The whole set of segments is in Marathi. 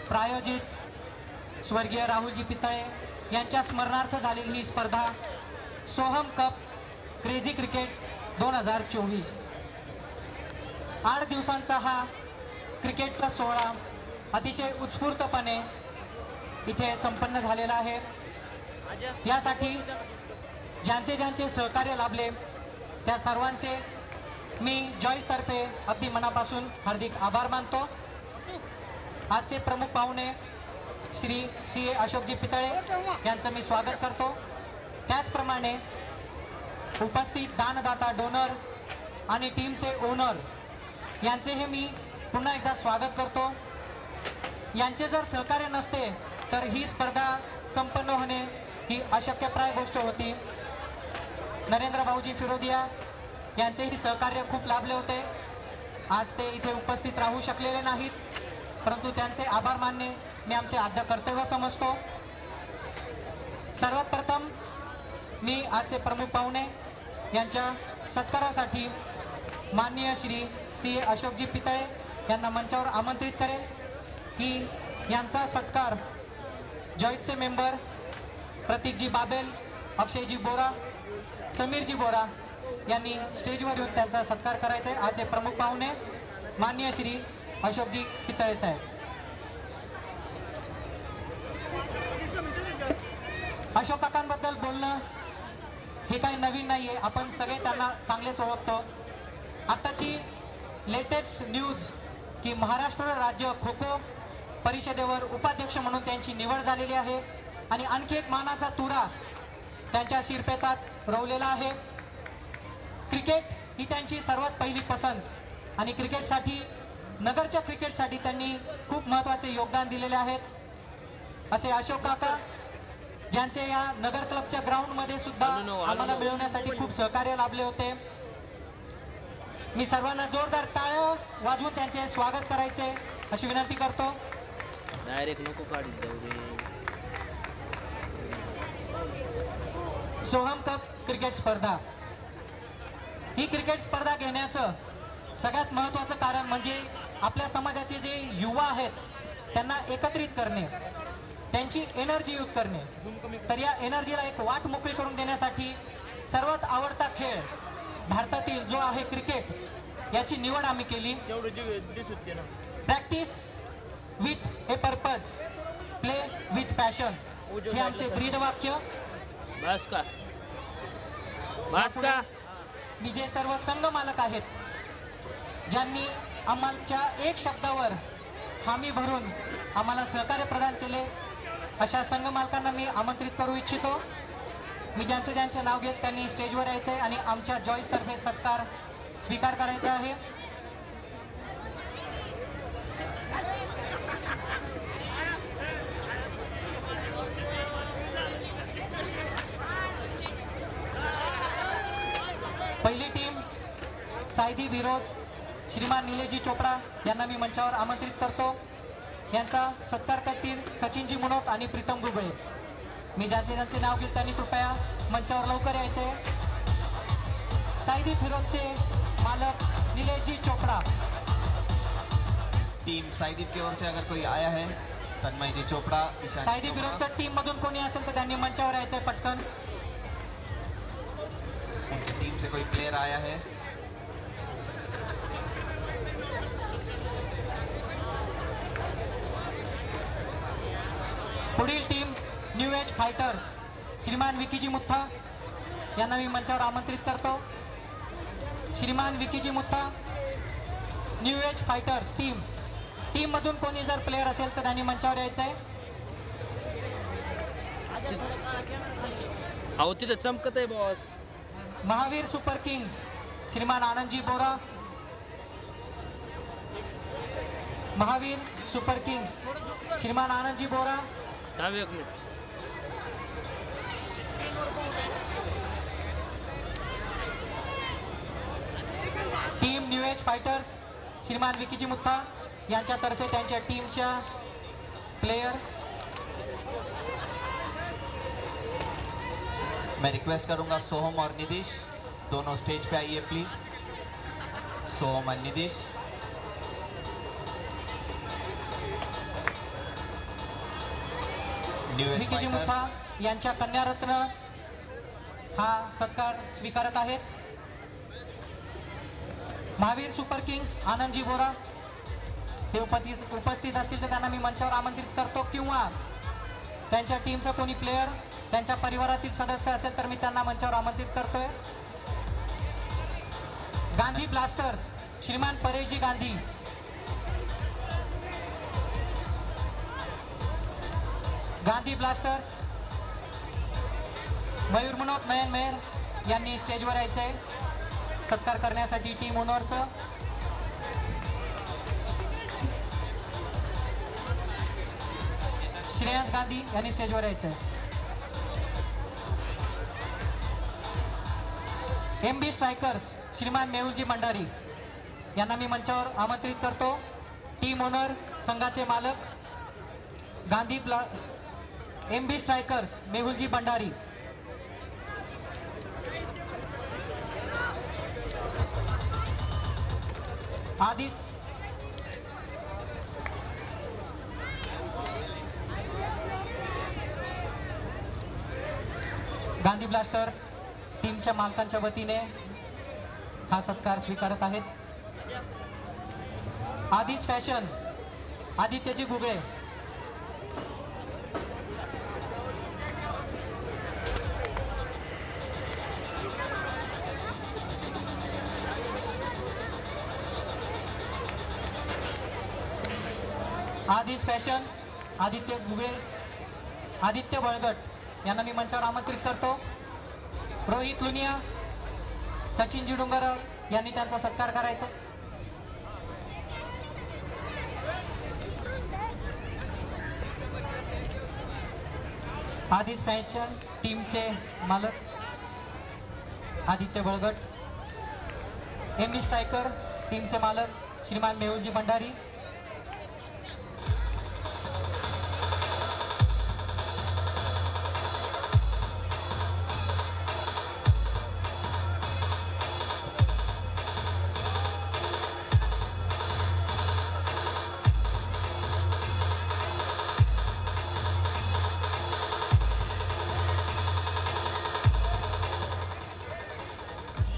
प्रायोजित स्वर्गीय राहुलजी पितळे यांच्या स्मरणार्थ झालेली ही स्पर्धा सोहम कप क्रेझी क्रिकेट 2024। 8 दिवसांचा हा क्रिकेटचा सोहळा अतिशय उत्स्फूर्तपणे इथे संपन्न झालेला आहे। यासाठी ज्यांचे ज्यांचे सहकार्य लाभले त्या सर्वांचे मी जॉईस तर्फे अगदी मनापासून हार्दिक आभार मानतो। आजचे प्रमुख पाहुणे श्री सी अशोकजी पितळे यांचं मी स्वागत करतो। त्याचप्रमाणे उपस्थित दानदाता डोनर आणि टीमचे ओनर यांचेही मी पुन्हा एकदा स्वागत करतो। यांचे जर सहकार्य नसते तर ही स्पर्धा संपन्न होणे ही अशक्यप्राय गोष्ट होती। नरेंद्र भाऊजी फिरोदिया यांचेही सहकार्य खूप लाभले होते। आज ते इथे उपस्थित राहू शकलेले नाहीत, परंतु त्यांचे आभार मानणे मी आमचे आद्य कर्तव्य समजतो। सर्वात प्रथम मी आजचे प्रमुख पाहुणे यांच्या सत्कारासाठी माननीय श्री सी अशोकजी पितळे यांना मंचावर आमंत्रित करेन की यांचा सत्कार जॉईसचे मेंबर प्रतीकजी बाबेल, अक्षयजी बोरा, समीरजी बोरा यांनी स्टेजवर येऊन त्यांचा सत्कार करायचा आहे। आजचे प्रमुख पाहुणे माननीय श्री अशोकजी पितळे साहेब। अशोक काकांबद्दल बोलणं हे काही नवीन नाही आहे, आपण सगळे त्यांना चांगलेच ओळखतो। आताची लेटेस्ट न्यूज की महाराष्ट्र राज्य खो खो परिषदेवर उपाध्यक्ष म्हणून त्यांची निवड झालेली आहे आणि आणखी एक मानाचा तुरा त्यांच्या शिरपेचात रोवलेला आहे। क्रिकेट ही त्यांची सर्वात पहिली पसंत आणि क्रिकेटसाठी नगरच्या क्रिकेटसाठी त्यांनी खूप महत्त्वाचे योगदान दिलेले आहेत। असे अशोक काका ज्यांचे या नगर क्लबच्या ग्राउंडमध्ये सुद्धा आम्हाला मिळवण्यासाठी खूप सहकार्य लाभले होते। मी सर्वांना जोरदार टाळ्या वाजवून त्यांचे स्वागत करायचे अशी विनंती करतो। डायरेक्ट नको काढी जाऊ दे। सोहम कप क्रिकेट स्पर्धा ही क्रिकेट स्पर्धा घेण्याचं सगळ्यात महत्त्वाचं कारण म्हणजे आपल्या समाजाचे जे युवा आहेत त्यांना एकत्रित करणे, त्यांची एनर्जी यूज करणे। तर या एनर्जीला एक वाट मोकळी करून देण्यासाठी सर्वात आवडता खेळ भारतातील जो आहे क्रिकेट याची निवड आम्ही केली। Practice with A purpose, play with passion हे आमचे ब्रीदवाक्य। मी जे सर्व संघ मालक आहेत ज्यांनी आम्हाच्या एक शब्दावर हामी भरून आम्हाला सहकार्य प्रदान केले अशा संघ मालकांना मी आमंत्रित करू इच्छितो। मी ज्यांचे ज्यांचे नाव घेत त्यांनी स्टेजवर यायचे आहे आणि आमच्या जॉईस तर्फे सत्कार स्वीकार करायचा आहे। पहिली टीम सायदी विरोज श्रीमान निलेशजी चोपडा यांना मी मंचावर आमंत्रित करतो। यांचा सत्कार करतील सचिनजी मुनोत आणि प्रीतम गुबळे। मी ज्यांचे ज्यांचे नाव घेत त्यांनी कृपया मंचावर लवकर यायचे। सायदी फिरोजचे मालक निलेशजी चोपड़ा। टीम सायदी की ओर से अगर कोई आया है तन्मय जी चोपड़ा। सायदी फिरोजच्या टीम मधून कोणी असेल तर त्यांनी मंचावर यायचे पटकन। उनकी टीम से कोई प्लेयर आया है। पुढील टीम न्यू एज फाइटर्स श्रीमान विकीजी मुत्था यांना मी मंचावर आमंत्रित करतो। श्रीमान Vickyji मुत्था new age fighters team मधून कोणी जर प्लेयर असेल तर त्यांनी मंचावर यायचं आहे। अहो तिथे चमकत आहे बॉस। महावीर सुपर किंग्स श्रीमान आनंदजी बोरा। महावीर सुपर किंग्स श्रीमान आनंदजी बोरा। एक minute. Team new age fighters श्रीमान विकीजी मुत्था यांच्यातर्फे त्यांच्या टीमच्या प्लेयर। मैं रिक्वेस्ट करूंगा सोहम और निदिश दोनों स्टेज पे आइए प्लीज। सोहम और निदिश। न्यू एज विकेजी फायटर मुथा यांच्या कन्यारत्न हा सत्कार स्वीकारत आहेत. महावीर सुपर किंग्स आनंदजी बोरा हे उपस्थित असतील तर त्यांना मी मंचावर आमंत्रित करतो, किंवा त्यांच्या टीमचा कोणी प्लेयर त्यांच्या परिवारातील सदस्य असेल तर मी त्यांना मंचावर आमंत्रित करतोय. गांधी ब्लास्टर्स श्रीमान परेशजी गांधी, गांधी ब्लास्टर्स मयूर मनोज नयन मेहर यांनी स्टेजवर यायचंय सत्कार करण्यासाठी टीम ओनरचं. श्रेयांश गांधी यांनी स्टेजवर यायचंय. MB स्ट्रायकर्स श्रीमान मेहुलजी भंडारी यांना मी मंचावर आमंत्रित करतो. टीम ओनर संघाचे मालक गांधी MB स्ट्रायकर्स मेहुलजी भंडारी. आधी गांधी ब्लास्टर्स टीमच्या मालकांच्या वतीने हा सत्कार स्वीकारत आहेत. आधीच फॅशन आदित्यजी गुगळे, आधीच फॅशन आदित्य गुगळे, आदित्य बळगट यांना मी मंचावर आमंत्रित करतो. रोहित लुनिया, सचिन जिडुंगर यांनी त्यांचा सत्कार करायचा. आधीच फॅशन टीमचे मालक आदित्य बळगट, MB स्ट्रायकर टीमचे मालक श्रीमान मेहुलजी भंडारी.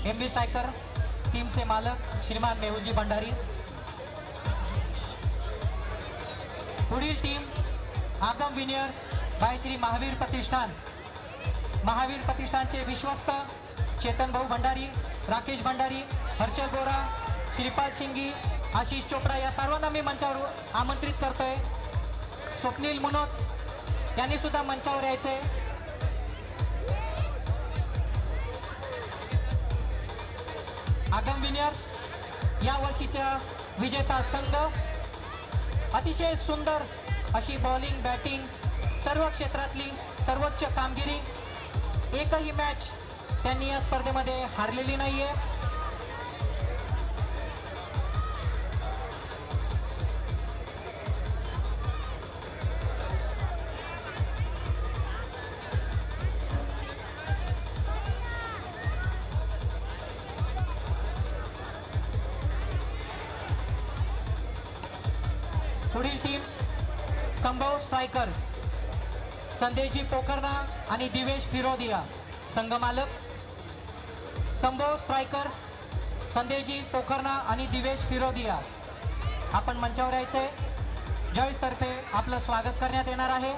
MB स्ट्रायकर टीमचे मालक श्रीमान मेहुलजी भंडारी. पुढील टीम आगम विनियर्स बाय श्री महावीर प्रतिष्ठान. महावीर प्रतिष्ठानचे विश्वस्त चेतन भाऊ भंडारी, राकेश भंडारी, हर्षल गोरा, श्रीपाल सिंगी, आशिष चोपडा या सर्वांना मी मंचावर आमंत्रित करतोय. स्वप्नील मुनोत यांनी सुद्धा मंचावर यायचंय. आगम विनियर्स या वर्षीचा विजेता संघ. अतिशय सुंदर अशी बॉलिंग बॅटिंग सर्व क्षेत्रातली सर्वोच्च कामगिरी. एकही मॅच त्यांनी या स्पर्धेमध्ये हारलेली नाहीये. पुढील टीम संभव स्ट्रायकर्स संदेशजी पोखरना आणि दिवेश फिरोदिया. संघ मालक संभव स्ट्रायकर्स संदेशजी पोखरना आणि दिवेश फिरोदिया. आपण मंचावर यायचंय. जॉईस तर्फे आपलं स्वागत करण्यात येणार आहे.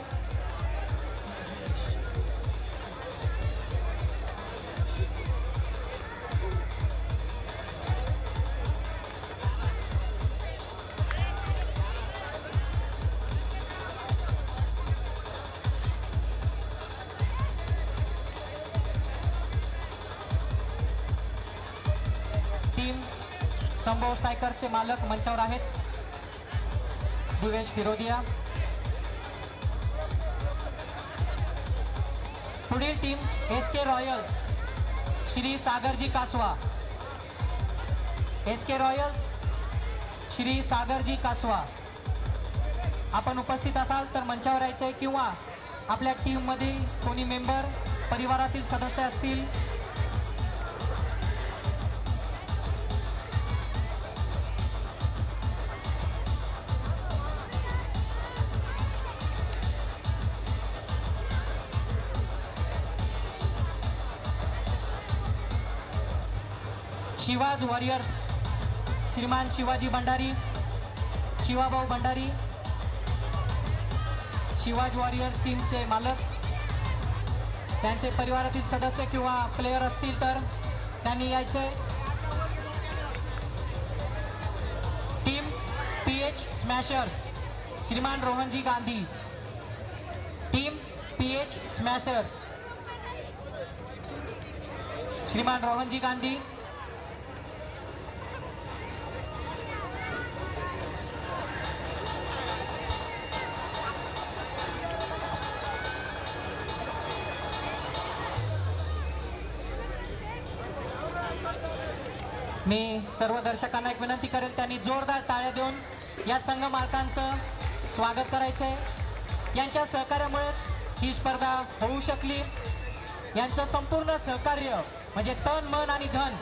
संभव स्ट्रायकर्सचे मालक मंचावर आहेत. दिवेश फिरोदिया. पुढील team SK royals Shri Sagarji Kasva. SK royals Shri Sagarji Kasva. आपण उपस्थित असाल तर मंचावर यायचंय, किंवा आपल्या टीम मध्ये कोणी मेंबर परिवारातील सदस्य असतील शिवाज वॉरियर्स श्रीमान शिवाजी भंडारी, शिवाभाऊ भंडारी, शिवाज वॉरियर्स टीमचे मालक, त्यांचे परिवारातील सदस्य किंवा प्लेयर असतील तर त्यांनी यायचे. टीम PH स्मॅशर्स श्रीमान रोहनजी गांधी, टीम PH स्मॅशर्स श्रीमान रोहनजी गांधी, मी सर्व दर्शकांना एक विनंती करेल त्यांनी जोरदार टाळ्या देऊन या संघ मालकांचं स्वागत करायचंय. यांच्या सहकार्यामुळेच ही स्पर्धा होऊ शकली. यांचं संपूर्ण सहकार्य म्हणजे तन मन आणि धन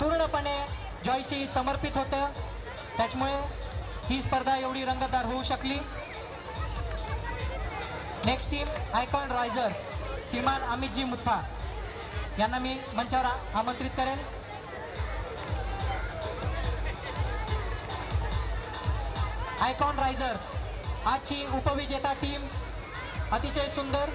पूर्णपणे जॉयशी समर्पित होतं. त्याच्यामुळे ही स्पर्धा एवढी रंगतदार होऊ शकली. नेक्स्ट टीम आयकॉन रायझर्स श्रीमान अमितजी मुथा यांना मी मंचावर आमंत्रित करेन. आयकॉन रायझर्स आजची उपविजेता टीम अतिशय सुंदर.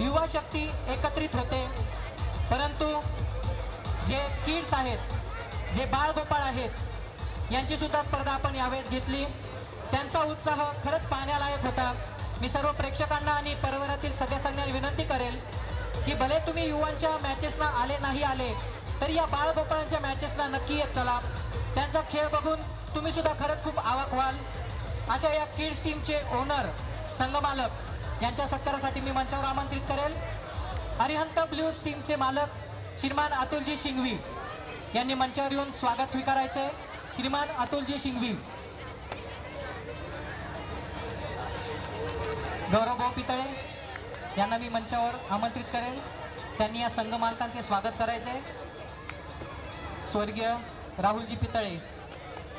युवा शक्ती एकत्रित होते, परंतु जे किड्स आहेत, जे बाळगोपाळ आहेत, यांची सुद्धा स्पर्धा आपण यावेळेस घेतली. त्यांचा उत्साह खरंच पाहण्यालायक होता. मी सर्व प्रेक्षकांना आणि परिवारातील सदस्यांना विनंती करेल की भले तुम्ही युवांच्या मॅचेसना आले नाही आले तरी या बाळगोपाळांच्या मॅचेसना नक्की येत चला. त्यांचा खेळ बघून तुम्ही सुद्धा खरंच खूप आवाक व्हाल. अशा या किड्स टीमचे ओनर संघमालक यांच्या सत्कारासाठी मी मंचावर आमंत्रित करेल. अरिहंत ब्ल्यूज टीमचे मालक श्रीमान अतुलजी शिंगवी यांनी मंचावर येऊन स्वागत स्वीकारायचे. श्रीमान अतुलजी शिंगवी. गौरवभाऊ पितळे यांना मी मंचावर आमंत्रित करेल. त्यांनी या संघ मालकांचे स्वागत करायचे. स्वर्गीय राहुलजी पितळे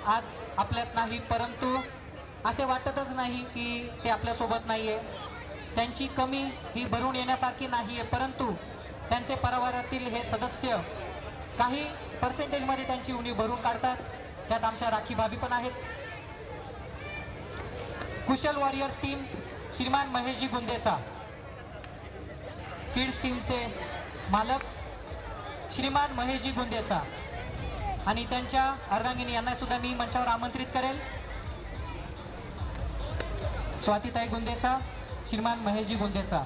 आज आपल्यात नाही, परंतु असे वाटतच नाही की ते आपल्यासोबत नाही आहे. त्यांची कमी ही भरून येण्यासारखी नाही आहे, परंतु त्यांचे परिवारातील हे सदस्य काही पर्सेंटेजमध्ये त्यांची उणीव भरून काढतात. त्यात आमच्या राखी भाभी पण आहेत. कुशल वॉरियर्स टीम श्रीमान महेशजी गुंदेचा, किड्स टीमचे मालक श्रीमान महेशजी गुंदेचा आणि त्यांच्या अर्धांगिनी यांना सुद्धा मी मंचावर आमंत्रित करेल. स्वातीताई गुंदेचा, श्रीमान महेशजी गुंदेचा.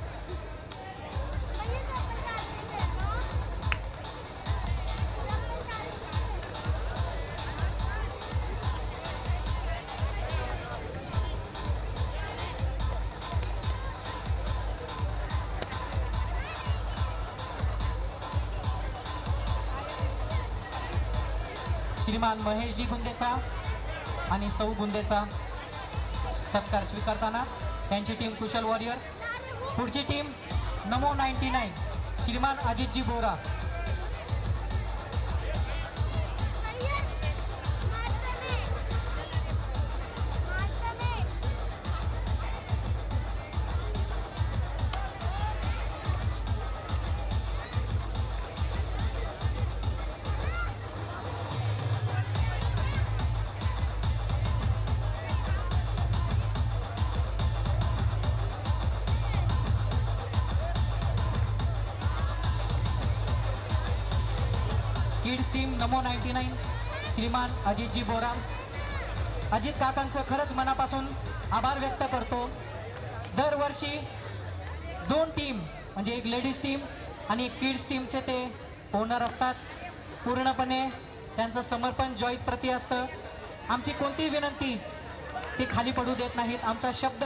श्रीमान महेशजी गुंदेचा आणि सौ गुंदेचा सत्कार स्वीकारताना त्यांची टीम कुशल वॉरियर्स. पुढची टीम नमो 99 श्रीमान अजितजी बोरा. किड्स टीम नमो 99 श्रीमान अजितजी बोरा. अजित काकांचं खरंच मनापासून आभार व्यक्त करतो. दरवर्षी दोन टीम म्हणजे एक लेडीज टीम आणि एक किड्स टीमचे ते ओनर असतात. पूर्णपणे त्यांचं समर्पण जॉईस प्रती असतं. आमची कोणतीही विनंती ते खाली पडू देत नाहीत. आमचा शब्द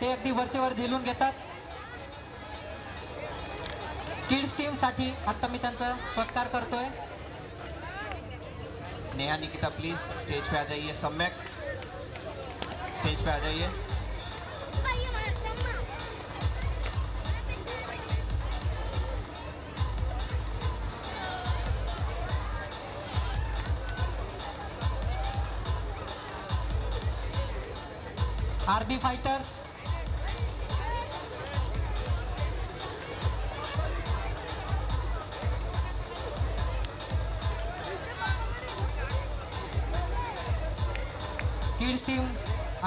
ते अगदी वरचेवर झेलून घेतात. किड्स टीमसाठी आता मी त्यांचा सत्कार करतोय. नेहा निकिता प्लीज स्टेज पे आ जाइए. सम्यक स्टेज पे आ जाइए. RB fighters, kids team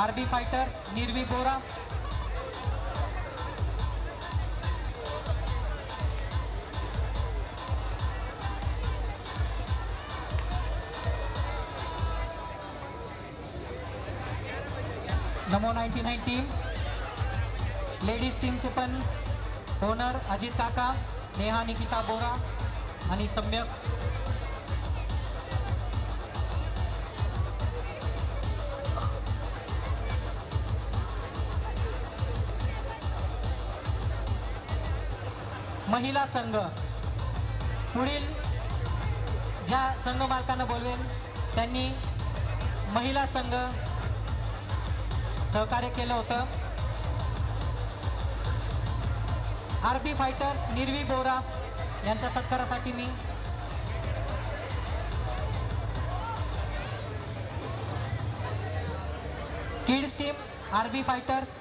RB fighters Nirvi Bora, Namo 99 team, ladies टीमचे पण ओनर अजित काका, नेहा निकिता बोरा आणि सम्यक, महिला संघ पुढील ज्या संघ मालकांना बोलवेल त्यांनी महिला संघ सहकार्य केलं होतं. आरबी फायटर्स निर्वी बोरा यांच्या सत्कारासाठी मी किड्स टीम आरबी फायटर्स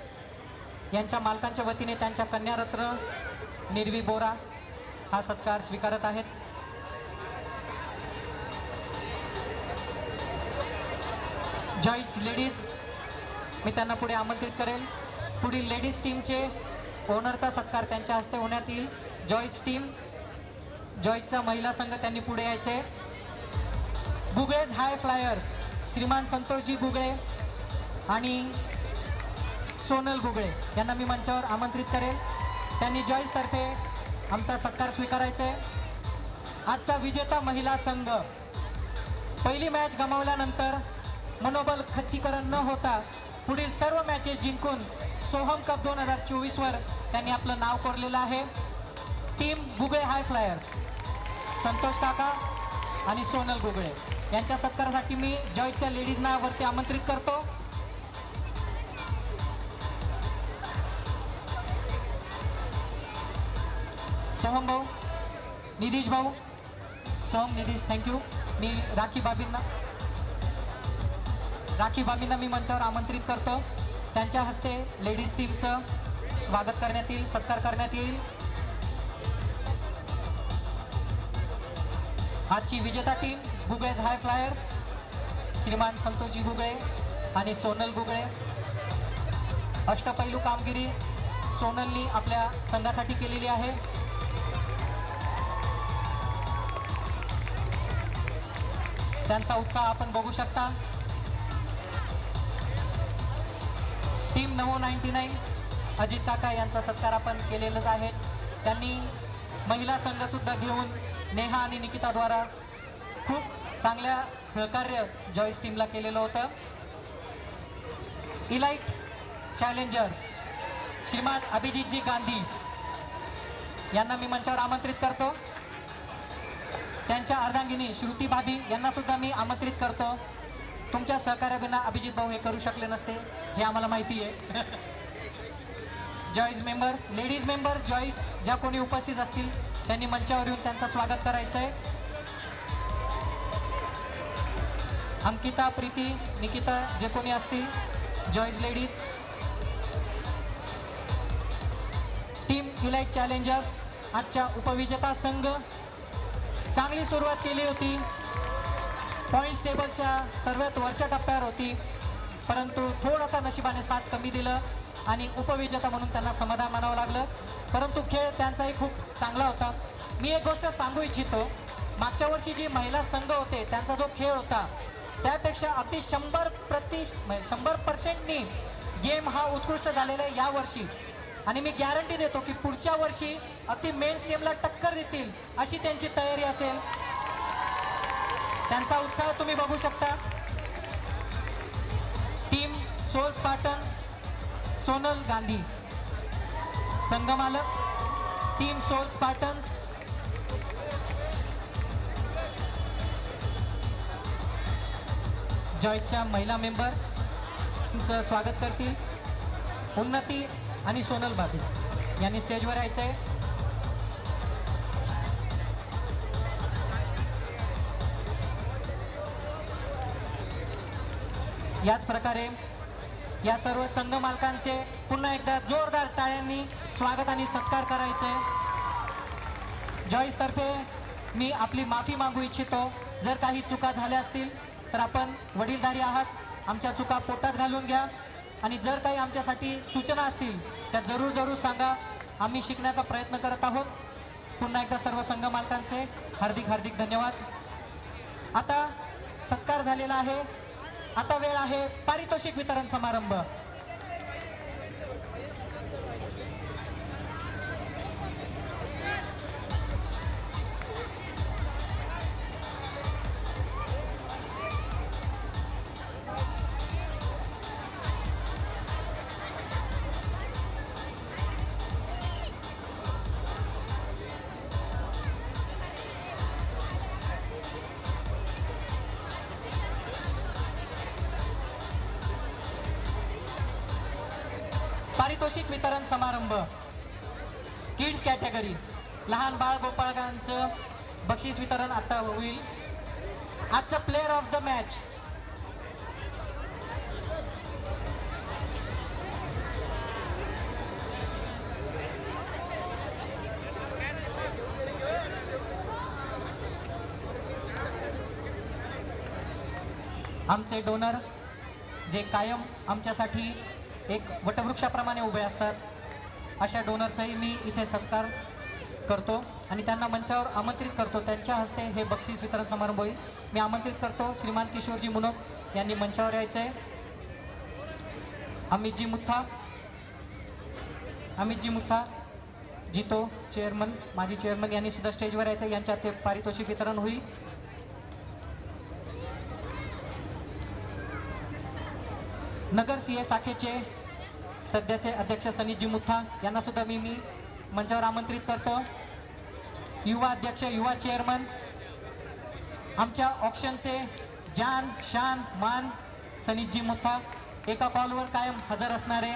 यांच्या मालकांच्या वतीने त्यांच्या कन्यारत्न निर्वी बोरा हा सत्कार स्वीकारत आहेत. जॉईज लेडीज मी त्यांना पुढे आमंत्रित करेल. पुढील लेडीज टीमचे ओनरचा सत्कार त्यांच्या हस्ते होण्यात येईल. जॉईज टीम, जॉईजचा महिला संघ त्यांनी पुढे यायचे. गुगळेज हाय फ्लायर्स श्रीमान संतोषजी गुगळे आणि सोनल गुगळे यांना मी मंचावर आमंत्रित करेल. त्यांनी जॉईजतर्फे आमचा सत्कार स्वीकारायचा आहे. आजचा विजेता महिला संघ पहिली मॅच गमावल्यानंतर मनोबल खच्चीकरण न होता पुढील सर्व मॅचेस जिंकून सोहम कप 2024 वर त्यांनी आपलं नाव कोरलेलं आहे. टीम गुगळे हाय फ्लायर्स संतोष काका आणि सोनल गुगळे यांच्या सत्कारासाठी मी जॉईजच्या लेडीजना वरती आमंत्रित करतो. सोहम भाऊ, निधीश भाऊ, सोहम निधीश थँक्यू. मी राखी बाबींना मी मंचावर आमंत्रित करतो. त्यांच्या हस्ते लेडीज टीमचं स्वागत करण्यात येईल, सत्कार करण्यात येईल. आजची विजेता टीम गुगळेज हाय फ्लायर्स श्रीमान संतोषजी गुगळे आणि सोनल गुगळे. अष्टपैलू कामगिरी सोनलनी आपल्या संघासाठी केलेली आहे. त्यांचा उत्साह आपण बघू शकता. टीम नमो 99 अजित काका यांचा सत्कार आपण केलेलाच आहे. त्यांनी महिला संघ सुद्धा घेऊन नेहा आणि निकिताद्वारा खूप चांगल्या सहकार्य जॉईस टीमला केलेलं होतं. इलाइट चॅलेंजर्स श्रीमान अभिजितजी गांधी यांना मी मंचावर आमंत्रित करतो. त्यांच्या अर्धांगिनी श्रुती भाभी यांना सुद्धा मी आमंत्रित करतो. तुमच्या सहकार्याबिना अभिजित भाऊ हे करू शकले नसते हे आम्हाला माहिती आहे. जॉईज मेंबर्स, लेडीज मेंबर्स जॉईज ज्या कोणी उपस्थित असतील त्यांनी मंचावर येऊन त्यांचं स्वागत करायचं आहे. अंकिता, प्रीती, निकिता जे कोणी असतील जॉईज लेडीज. टीम इलाइट चॅलेंजर्स आजच्या उपविजेता संघ. चांगली सुरुवात केली होती, पॉईंट्स टेबलच्या सर्वात वरच्या टप्प्यावर होती, परंतु थोडासा नशिबाने साथ कमी दिलं आणि उपविजेता म्हणून त्यांना समाधान मानावं लागलं. परंतु खेळ त्यांचाही खूप चांगला होता. मी एक गोष्ट सांगू इच्छितो, मागच्या वर्षी जी महिला संघ होते त्यांचा जो खेळ होता त्यापेक्षा अगदी 100% गेम हा उत्कृष्ट झालेला आहे यावर्षी. आणि मी गॅरंटी देतो की पुढच्या वर्षी अगदी मेन स्टेमला टक्कर देतील अशी त्यांची तयारी असेल. त्यांचा उत्साह तुम्ही बघू शकता. Team soul spartans Sonal Gandhi संघमालक. टीम सोल स्पार्टन्स जॉईजच्या महिला मेंबर तुमचं स्वागत करतील. उन्नती आणि सोनल भाभी यांनी स्टेजवर यायचं आहे. याच प्रकारे या सर्व संघ मालकांचे पुन्हा एकदा जोरदार टाळ्यांनी स्वागत आणि सत्कार करायचे। जॉईस तर्फे मी आपली माफी मागू इच्छितो। जर काही चुका झाल्या असतील तर आपण वडीलधारी आहात, आमच्या चुका पोटात घालून घ्या आणि जर काही आमच्यासाठी सूचना असतील त्या जरूर सांगा। आम्ही शिकण्याचा प्रयत्न करत आहोत। पुन्हा एकदा सर्व संघ मालकांचे हार्दिक धन्यवाद। आता सत्कार झालेला आहे, आता वेळ आहे पारितोषिक वितरण समारंभ। पारितोषिक वितरण समारंभ किड्स कॅटेगरी लहान बाळ गोपाळकांचं बक्षीस वितरण आता होईल। आजचं प्लेयर ऑफ द मॅच आमचे डोनर जे कायम आमच्यासाठी एक वटवृक्षाप्रमाणे उभे असतात, अशा डोनरचाही मी इथे सत्कार करतो आणि त्यांना मंचावर आमंत्रित करतो। त्यांच्या हस्ते हे बक्षीस वितरण समारंभ होईल। मी आमंत्रित करतो श्रीमान किशोरजी मुनोक यांनी मंचावर यायचे आहे। अमितजी मुथा जितो चेअरमन माजी चेअरमन यांनी सुद्धा स्टेजवर यायचे, यांच्या ते पारितोषिक वितरण होईल। नगर सीए शाखेचे सध्याचे अध्यक्ष सनीजी मुथा यांना सुद्धा मी मंचावर आमंत्रित करतो। युवा अध्यक्ष युवा चेअरमन आमच्या ऑक्शनचे जान शान मान सनीजी मुथा एका कॉलवर कायम हजर असणारे।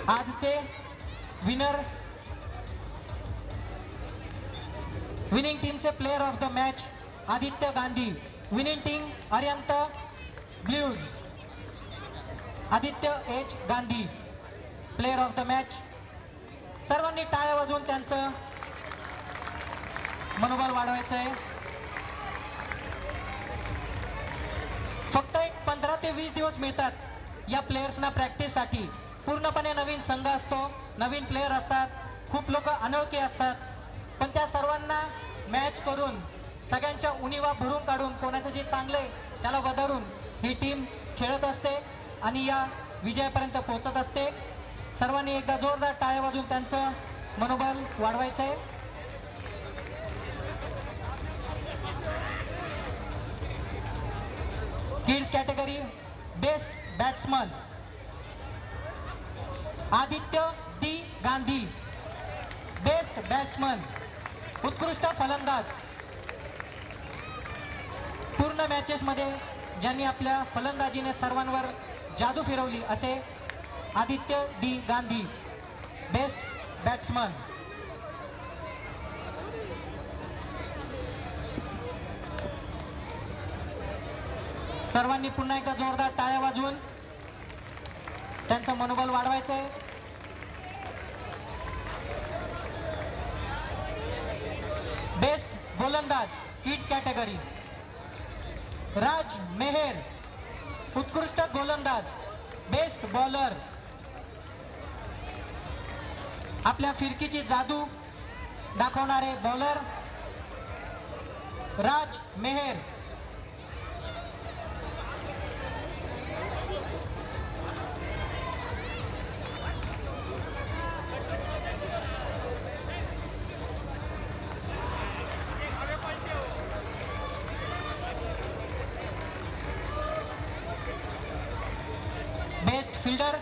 आजचे विनिंग टीमचे player of the match Aditya Gandhi, winning team Arihant blues. Aditya H Gandhi player of the match. सर्वांनी टाळ्या वाजवून त्यांचं मनोबल वाढवायचं आहे। फक्त एक 15 ते 20 दिवस मिळतात या प्लेयर्सना प्रॅक्टिससाठी। पूर्णपणे नवीन संघ असतो, नवीन प्लेयर असतात, खूप लोक अनोळखी असतात, पण त्या सर्वांना मॅच करून सगळ्यांच्या उणीवा भरून काढून कोणाचं जे चांगले त्याला वधारून ही टीम खेळत असते आणि या विजयापर्यंत पोहोचत असते। सर्वांनी एकदा जोरदार टाळ्या वाजवून त्यांचं मनोबल वाढवायचं आहे। Kids category best batsman Aditya D Gandhi, best batsman उत्कृष्ट फलंदाज। पूर्ण मॅचेस मध्ये ज्यांनी आपल्या फलंदाजीने सर्वांवर जादू फिरवली असे Aditya D Gandhi, best batsman. सर्वांनी पुन्हा एकदा जोरदार टाळ्या वाजवून त्यांचं मनोबल वाढवायचं आहे। बेस्ट गोलंदाज किड्स कॅटेगरी राज मेहर, उत्कृष्ट गोलंदाज, बेस्ट बॉलर। आपल्या फिरकीची जादू दाखवणारे बॉलर राज मेहर। बेस्ट फिल्डर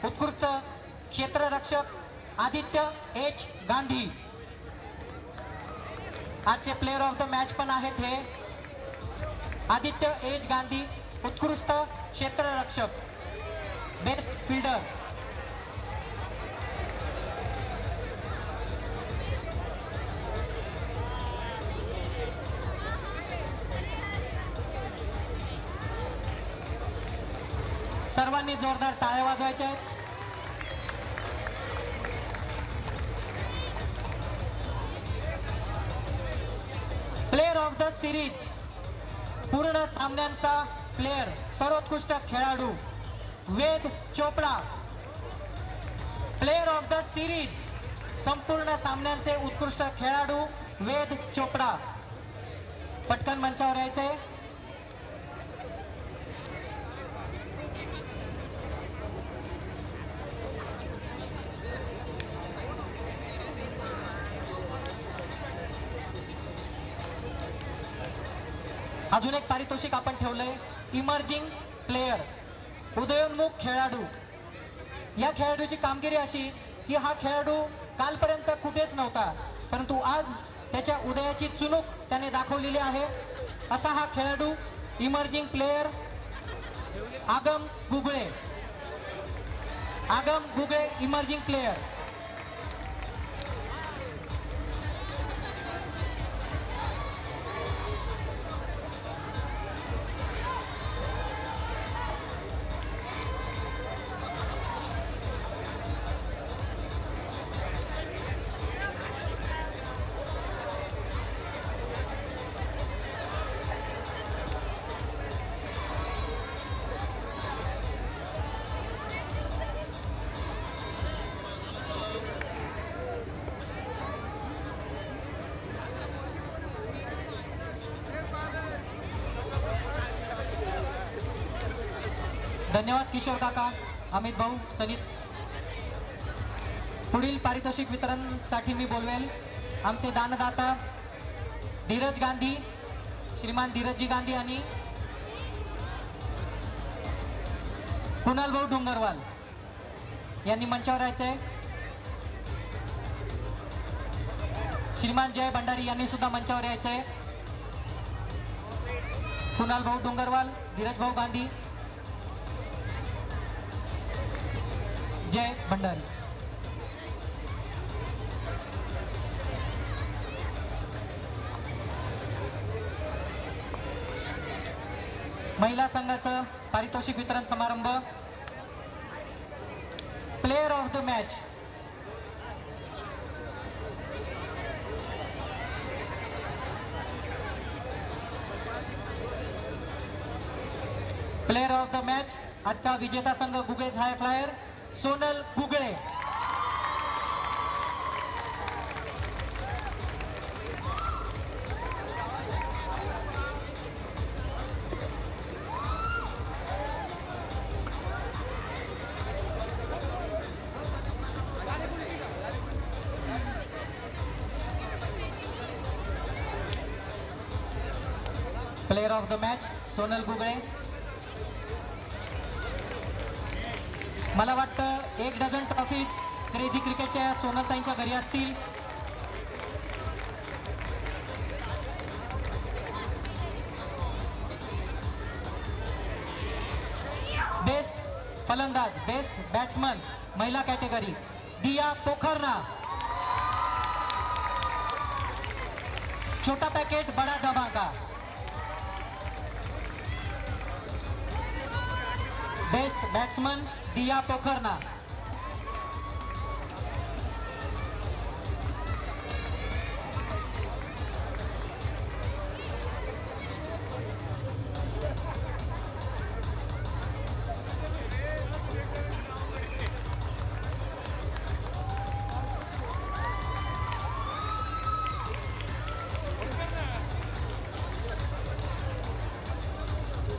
उत्कृष्ट क्षेत्ररक्षक आदित्य एच गांधी। आजचे प्लेयर ऑफ द मॅच पण आहेत हे आदित्य एच गांधी, उत्कृष्ट क्षेत्ररक्षक, बेस्ट फिल्डर। सर्वांनी जोरदार टाळ्या वाजवायच्या आहेत. प्लेयर ऑफ द सिरीज, पूर्ण सामन्यांचा प्लेयर, सर्वोत्कृष्ट खेळाडू Ved Chopda. Player of the series, संपूर्ण सामन्यांचे उत्कृष्ट खेळाडू वेद चोपडा. पटकन मंचावर यायचे. अजून एक पारितोषिक आपण ठेवलंय, इमर्जिंग प्लेयर, उदयोन्मुख खेळाडू. या खेळाडूची कामगिरी अशी की हा खेळाडू कालपर्यंत कुठेच नव्हता, परंतु आज त्याच्या उदयाची चुणूक त्याने दाखवलेली आहे. असा हा खेळाडू इमर्जिंग प्लेयर आगम गुगळे. आगम गुगळे इमर्जिंग प्लेयर. धन्यवाद किशोर काका, अमित भाऊ, सनित. पुढील पारितोषिक वितरणसाठी मी बोलवेल आमचे दानदाता धीरज गांधी, श्रीमान धीरजजी गांधी आणि कुणाल भाऊ डोंगरवाल यांनी मंचावर यायचे. श्रीमान जय भंडारी यांनी सुद्धा मंचावर यायचे. कुणाल भाऊ डोंगरवाल, धीरज भाऊ गांधी, जय भंडारी. महिला संघाचं पारितोषिक वितरण समारंभ. Player of the match, player of the match आजचा विजेता संघ Gugales high flyer Sonal Gugale. Player of the match Sonal Gugale. मला वाटतं 1 डझन ट्रॉफीज क्रेझी क्रिकेटच्या सोनलताईंच्या घरी असतील. बेस्ट फलंदाज, बेस्ट बॅट्समन महिला कॅटेगरी दिया पोखरना. छोटा पैकेट बड़ा धमाका. बेस्ट बॅट्समन दिया पोखरना.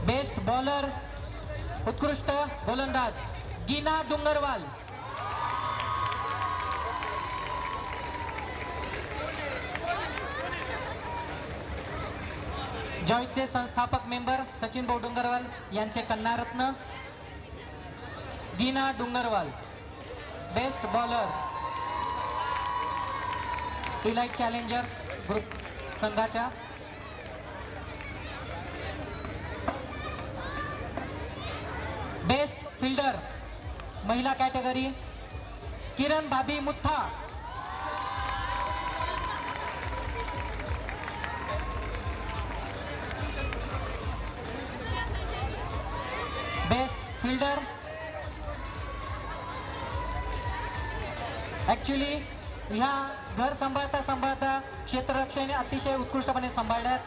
बेस्ट बॉलर, उत्कृष्ट गोलंदाज गीना डोंगरवाल. जॉईंटचे संस्थापक मेंबर सचिन भाऊ डोंगरवाल यांचे कन्यारत्न Geena Dongarwal. Best bowler elite challengers group संघाच्या. बेस्ट फिल्डर महिला कॅटेगरी किरण भाभी मुथा. Best fielder. ॲक्च्युली ह्या घर सांभाळता सांभाळता क्षेत्ररक्षणे अतिशय उत्कृष्टपणे सांभाळल्यात.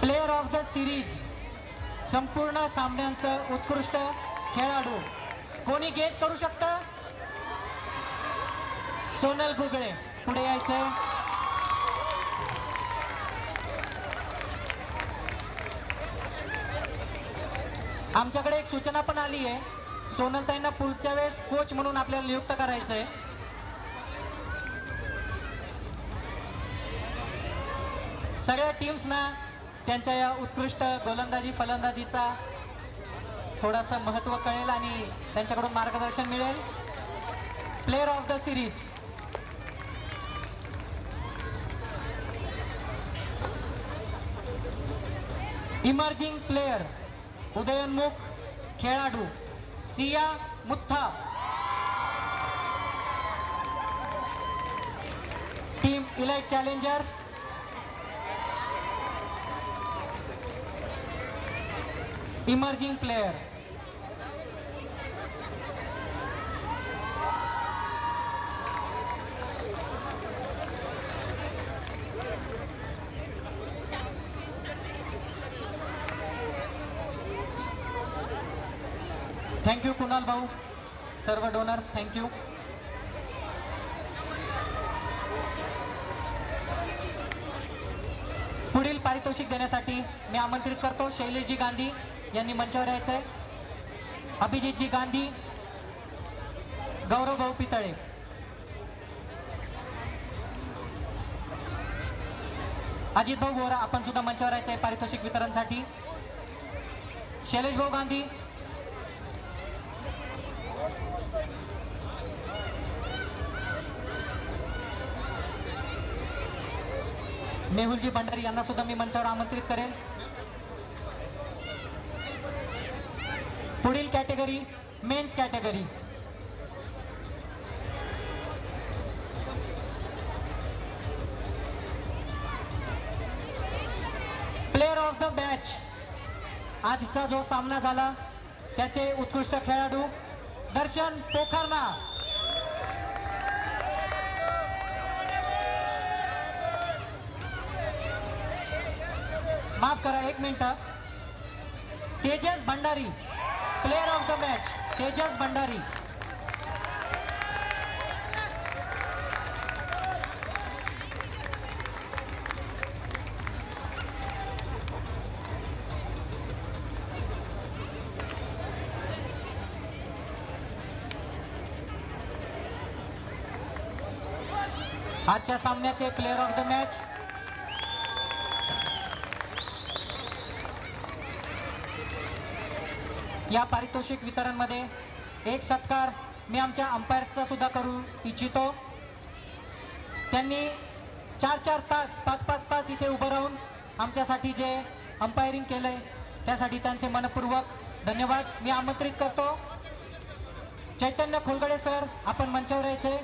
प्लेयर ऑफ द सिरीज, संपूर्ण सामन्यांचं उत्कृष्ट खेळाडू कोणी गेस करू शकतं? सोनल गुगळे, पुढे यायचंय. आमच्याकडे एक सूचना पण आली आहे, सोनलताईंना पुढच्या वेळेस कोच म्हणून आपल्याला नियुक्त करायचंय. सगळ्या टीम्सना त्यांच्या या उत्कृष्ट गोलंदाजी फलंदाजीचा थोडासा महत्त्व कळेल आणि त्यांच्याकडून मार्गदर्शन मिळेल. Player of the series, emerging player, उदयोन्मुख खेळाडू Siya Mutha. Team elite challengers, emerging player. Thank you Kunal भाऊ, सर्व डोनर्स थँक्यू. पुढील पारितोषिक देण्यासाठी मी आमंत्रित करतो शैलेशजी गांधी यांनी मंचावर यायचंय. अभिजितजी गांधी, गौरव भाऊ पितळे. अजित भाऊ गोरा, आपण सुद्धा मंचावर यायचंय पारितोषिक वितरणसाठी. शैलेश भाऊ गांधी, मेहुलजी भंडारी यांना सुद्धा मी मंचावर आमंत्रित करेन. पुढील category men's category. Player of the match, आजचा जो सामना झाला त्याचे उत्कृष्ट खेळाडू दर्शन पोखरना. माफ करा, एक minute. Tejas Bhandari, player of the match Tejas Bhandari. आजच्या सामन्याचे प्लेयर ऑफ द मॅच या पारितोषिक वितरणमध्ये एक सत्कार मी आमच्या अंपायर्सचा सुद्धा करू इच्छितो. त्यांनी 4-4 तास 5-5 तास इथे उभं राहून आमच्यासाठी जे अंपायरिंग केलंय त्यासाठी त्यांचे मनपूर्वक धन्यवाद. मी आमंत्रित करतो चैतन्य खोलगडे सर, आपण मंचावर यायचे.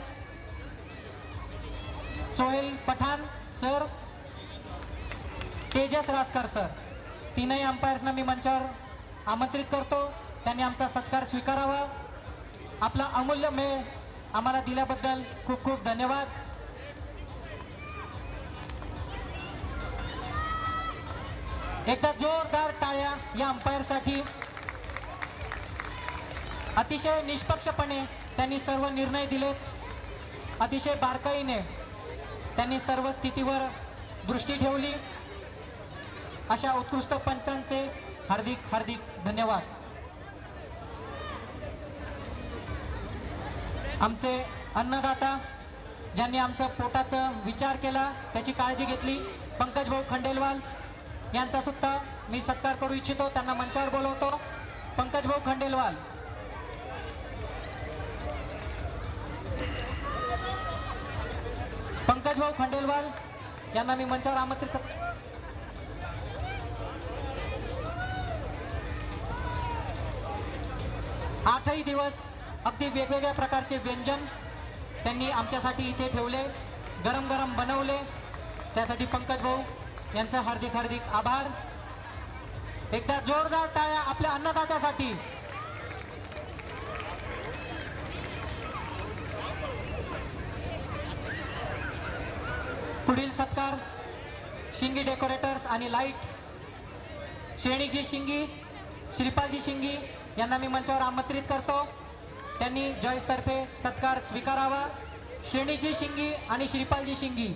सोहेल पठाण सर, तेजस रासकर सर, तीनही अंपायर्सना मी मंचावर आमंत्रित करतो. त्यांनी आमचा सत्कार स्वीकारावा. आपला अमूल्य मेळ आम्हाला दिल्याबद्दल खूप खूप धन्यवाद. एकदा जोरदार टाळ्या या अंपायरसाठी. अतिशय निष्पक्षपणे त्यांनी सर्व निर्णय दिलेत. अतिशय बारकाईने त्यांनी सर्व स्थितीवर दृष्टी ठेवली. अशा उत्कृष्ट पंचांचे हार्दिक हार्दिक धन्यवाद. आमचे अन्नदाता, ज्यांनी आमचं पोटाचा विचार केला, त्याची काळजी घेतली, पंकज भाऊ खंडेलवाल यांचा सुद्धा मी सत्कार करू इच्छितो. त्यांना मंचावर बोलवतो. पंकज भाऊ खंडेलवाल, पंकज भाऊ खंडेलवाल यांना मी मंचावर आमंत्रित करतो. 8ही दिवस अगदी वेगवेगळ्या प्रकारचे व्यंजन त्यांनी आमच्यासाठी इथे ठेवले, गरम गरम बनवले, त्यासाठी पंकज भाऊ यांचं हार्दिक हार्दिक आभार. एकदा जोरदार टाळ्या आपल्या अन्नदात्यासाठी. पुढील सत्कार शिंगी डेकोरेटर्स आणि लाईट, श्रेणीजी शिंगी, श्रीपालजी शिंगी यांना मी मंचावर आमंत्रित करतो. त्यांनी जॉईसतर्फे सत्कार स्वीकारावा. श्रेणीजी शिंगी आणि श्रीपालजी शिंगी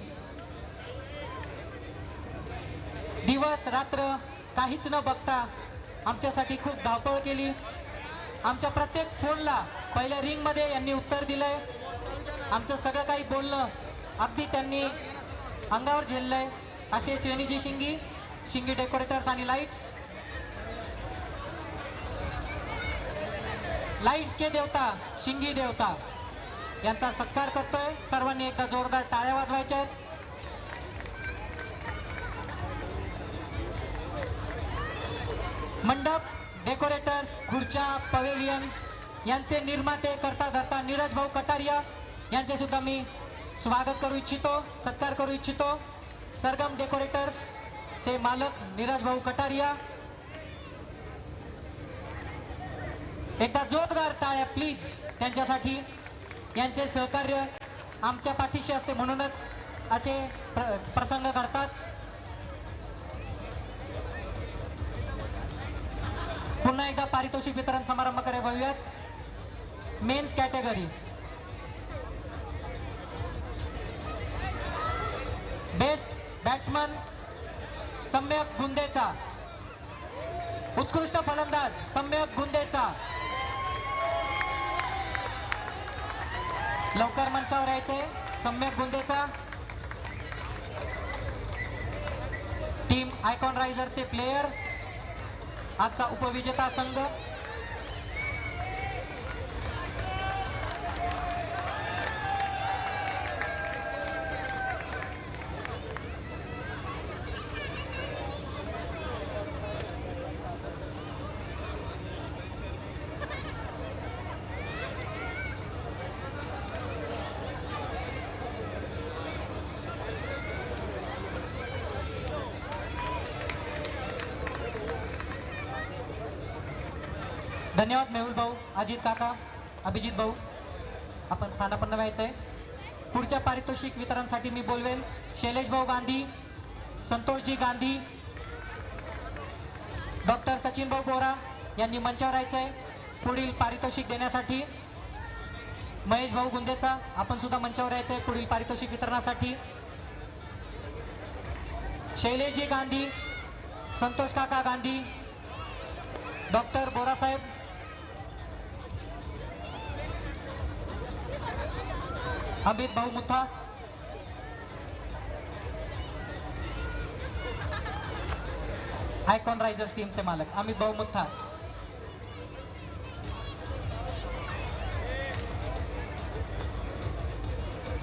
दिवस रात्र काहीच न बघता आमच्यासाठी खूप धावपळ केली. आमच्या प्रत्येक फोनला पहिल्या रिंगमध्ये यांनी उत्तर दिलंय. आमचं सगळं काही बोलणं अगदी त्यांनी अंगावर झेललंय. असे श्रेणीजी शिंगी, शिंगी डेकोरेटर्स आणि लाईट्स. लाईट्स के देवता शिंगी देवता यांचा सत्कार करतोय. सर्वांनी एकदा जोरदार टाळ्या वाजवायच्या आहेत. मंडप डेकोरेटर्स, खुर्च्या, पवेलियन यांचे निर्माते करता धरता नीरज भाऊ कटारिया यांचे सुद्धा मी स्वागत करू इच्छितो, सत्कार करू इच्छितो. सरगम डेकोरेटर्स चे मालक नीरज भाऊ कटारिया. एकदा जोरदार टाळ्या प्लीज त्यांच्यासाठी. यांचे सहकार्य आमच्या पाठीशी असते म्हणूनच असे प्रसंग घडतात. पुन्हा एकदा पारितोषिक वितरण समारंभाकडे वळूयात. मेन्स कॅटेगरी बेस्ट बॅट्समन सम्यक गुंदेचा, उत्कृष्ट फलंदाज सम्यक गुंदेचा. लवकर मंचावर यायचे सम्यक गुंदेचा. टीम आयकॉन रायझरचे प्लेयर, आजचा उपविजेता संघ. धन्यवाद मेहुल भाऊ, अजित काका, अभिजित भाऊ. आपण स्थानापन्न व्हायचंय. पुढच्या पारितोषिक वितरणसाठी मी बोलवेल शैलेश भाऊ गांधी, संतोषजी गांधी, डॉक्टर सचिन भाऊ बोरा यांनी मंचावर यायचंय पुढील पारितोषिक देण्यासाठी. महेश भाऊ गुंदेचा आपण सुद्धा मंचावर यायचंय पुढील पारितोषिक वितरणासाठी. शैलेशजी गांधी, संतोष काका गांधी, डॉक्टर बोरा साहेब, अमित भाऊ मुथा, आयकॉन रायझर्स टीमचे मालक अमित भाऊ Mutha.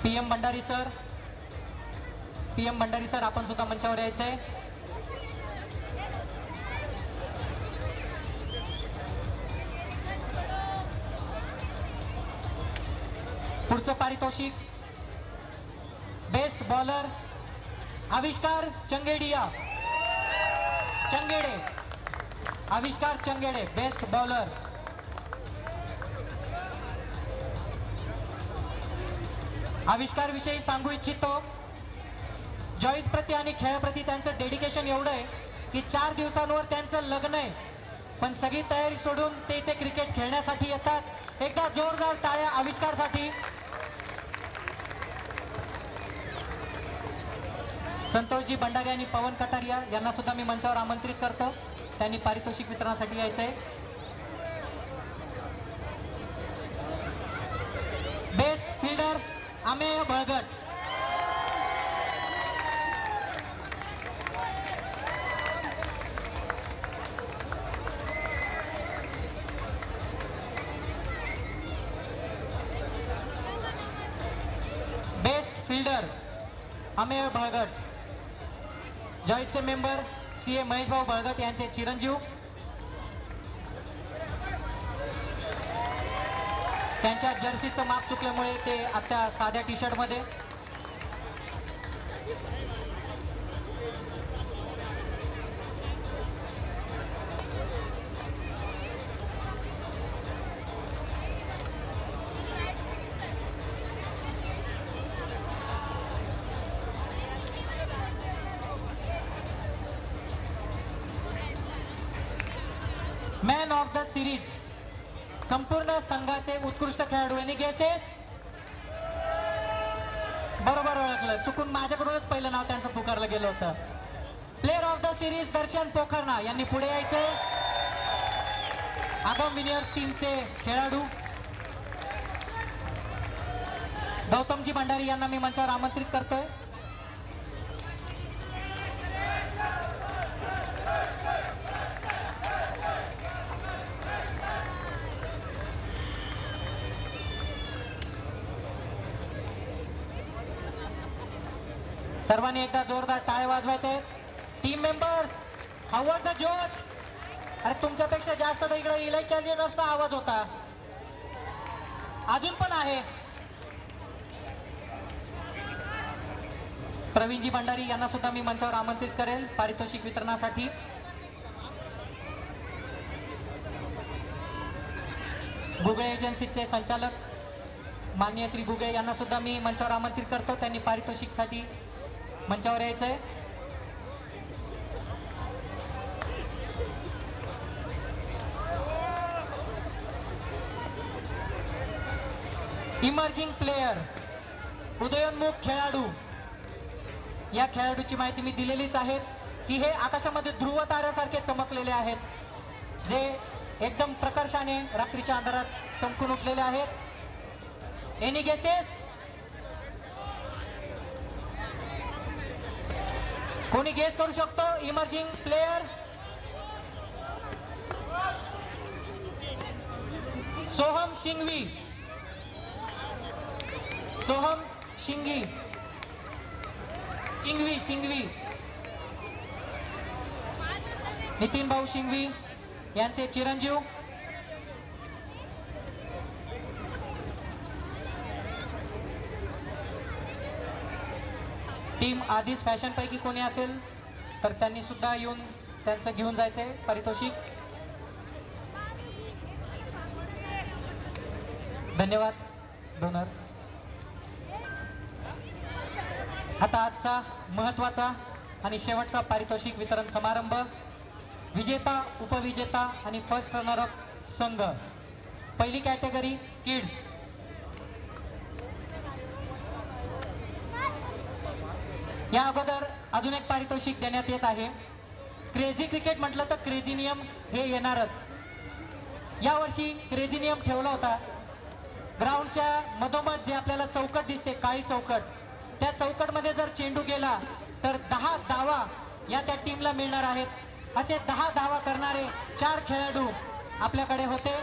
PM Bhandari sir, PM Bhandari sir आपण सुद्धा मंचावर यायचंय. पुढचं पारितोषिक बेस्ट बॉलर आविष्कार चंगेडिया, चंगेडे, आविष्कार चंगेडे बेस्ट बॉलर. आविष्कार विषयी सांगू इच्छितो. जॉईस प्रती आणि खेळाप्रती त्यांचं डेडिकेशन एवढं आहे की 4 दिवसांवर त्यांचं लग्न आहे, पण सगळी तयारी सोडून ते इथे क्रिकेट खेळण्यासाठी येतात. एकदा जोरदार टाळ्या आविष्कारसाठी. संतोषजी भंडारी आणि पवन कटारिया यांना सुद्धा मी मंचावर आमंत्रित करतो. त्यांनी पारितोषिक वितरणासाठी यायचंय. Best fielder Amey Balgat, best fielder Amey Balgat. जॉईसचे मेंबर CA महेश भाऊ बळगट यांचे चिरंजीव. त्यांच्या जर्सीचं माप चुकल्यामुळे ते आता साध्या टी शर्ट मध्ये. मॅन ऑफ द सिरीज संपूर्ण संघाचे उत्कृष्ट खेळाडू. Any guesses? बरोबर ओळखलं, चुकून माझ्याकडूनच पहिलं नाव त्यांचं पुकारलं गेलं होतं. प्लेअर ऑफ द सिरीज दर्शन पोखरणा यांनी पुढे यायचे. आगम विनियर्स टीमचे खेळाडू गौतमजी भंडारी यांना मी मंचावर आमंत्रित करतोय. सर्वांनी एकदा जोरदार टाळ्या वाजवायचे. टीम मेंबर्स, हाऊ वाज द जोश? अरे तुमच्यापेक्षा जास्त तर इकडे इलाइट चार्जर्सचा आवाज होता, अजून पण आहे. प्रवीणजी भंडारी यांना सुद्धा मी मंचावर आमंत्रित करेल पारितोषिक वितरणासाठी. गुगळे एजन्सीचे संचालक माननीय श्री गुगळे यांना सुद्धा मी मंचावर आमंत्रित करतो. त्यांनी पारितोषिकसाठी मंचावर यायचंय. इमर्जिंग प्लेयर, उदयोन्मुख खेळाडू, या खेळाडूची माहिती मी दिलेलीच आहे की हे आकाशामध्ये ध्रुव ताऱ्यासारखे चमकलेले आहेत, जे एकदम प्रकर्षाने रात्रीच्या अंधारात चमकून उठलेले आहेत. Any guesses? कोणी गेस करू शकतो इमर्जिंग प्लेयर? सोहम सिंघवी. सोहम सिंघवी. सिंघवी. नितीन भाऊ सिंघवी यांचे चिरंजीव. टीम आधीच फॅशन पैकी कोणी असेल तर त्यांनी सुद्धा येऊन त्यांचं घेऊन जायचंय पारितोषिक. धन्यवाद डोनर्स. आता आजचा महत्त्वाचा आणि शेवटचा पारितोषिक वितरण समारंभ. विजेता, उपविजेता आणि फर्स्ट रनरअप संघ. पहिली कॅटेगरी किड्स. या अगोदर अजून एक पारितोषिक देण्यात येत आहे. क्रेझी क्रिकेट म्हटलं तर क्रेझी नियम हे येणारच. यावर्षी क्रेझी नियम ठेवला होता. ग्राउंडच्या मधोमध जे आपल्याला चौकट दिसते, काळी चौकट, त्या चौकटमध्ये जर चेंडू गेला तर 10 धावा या त्या टीमला मिळणार आहेत. असे 10 धावा करणारे 4 खेळाडू आपल्याकडे होते.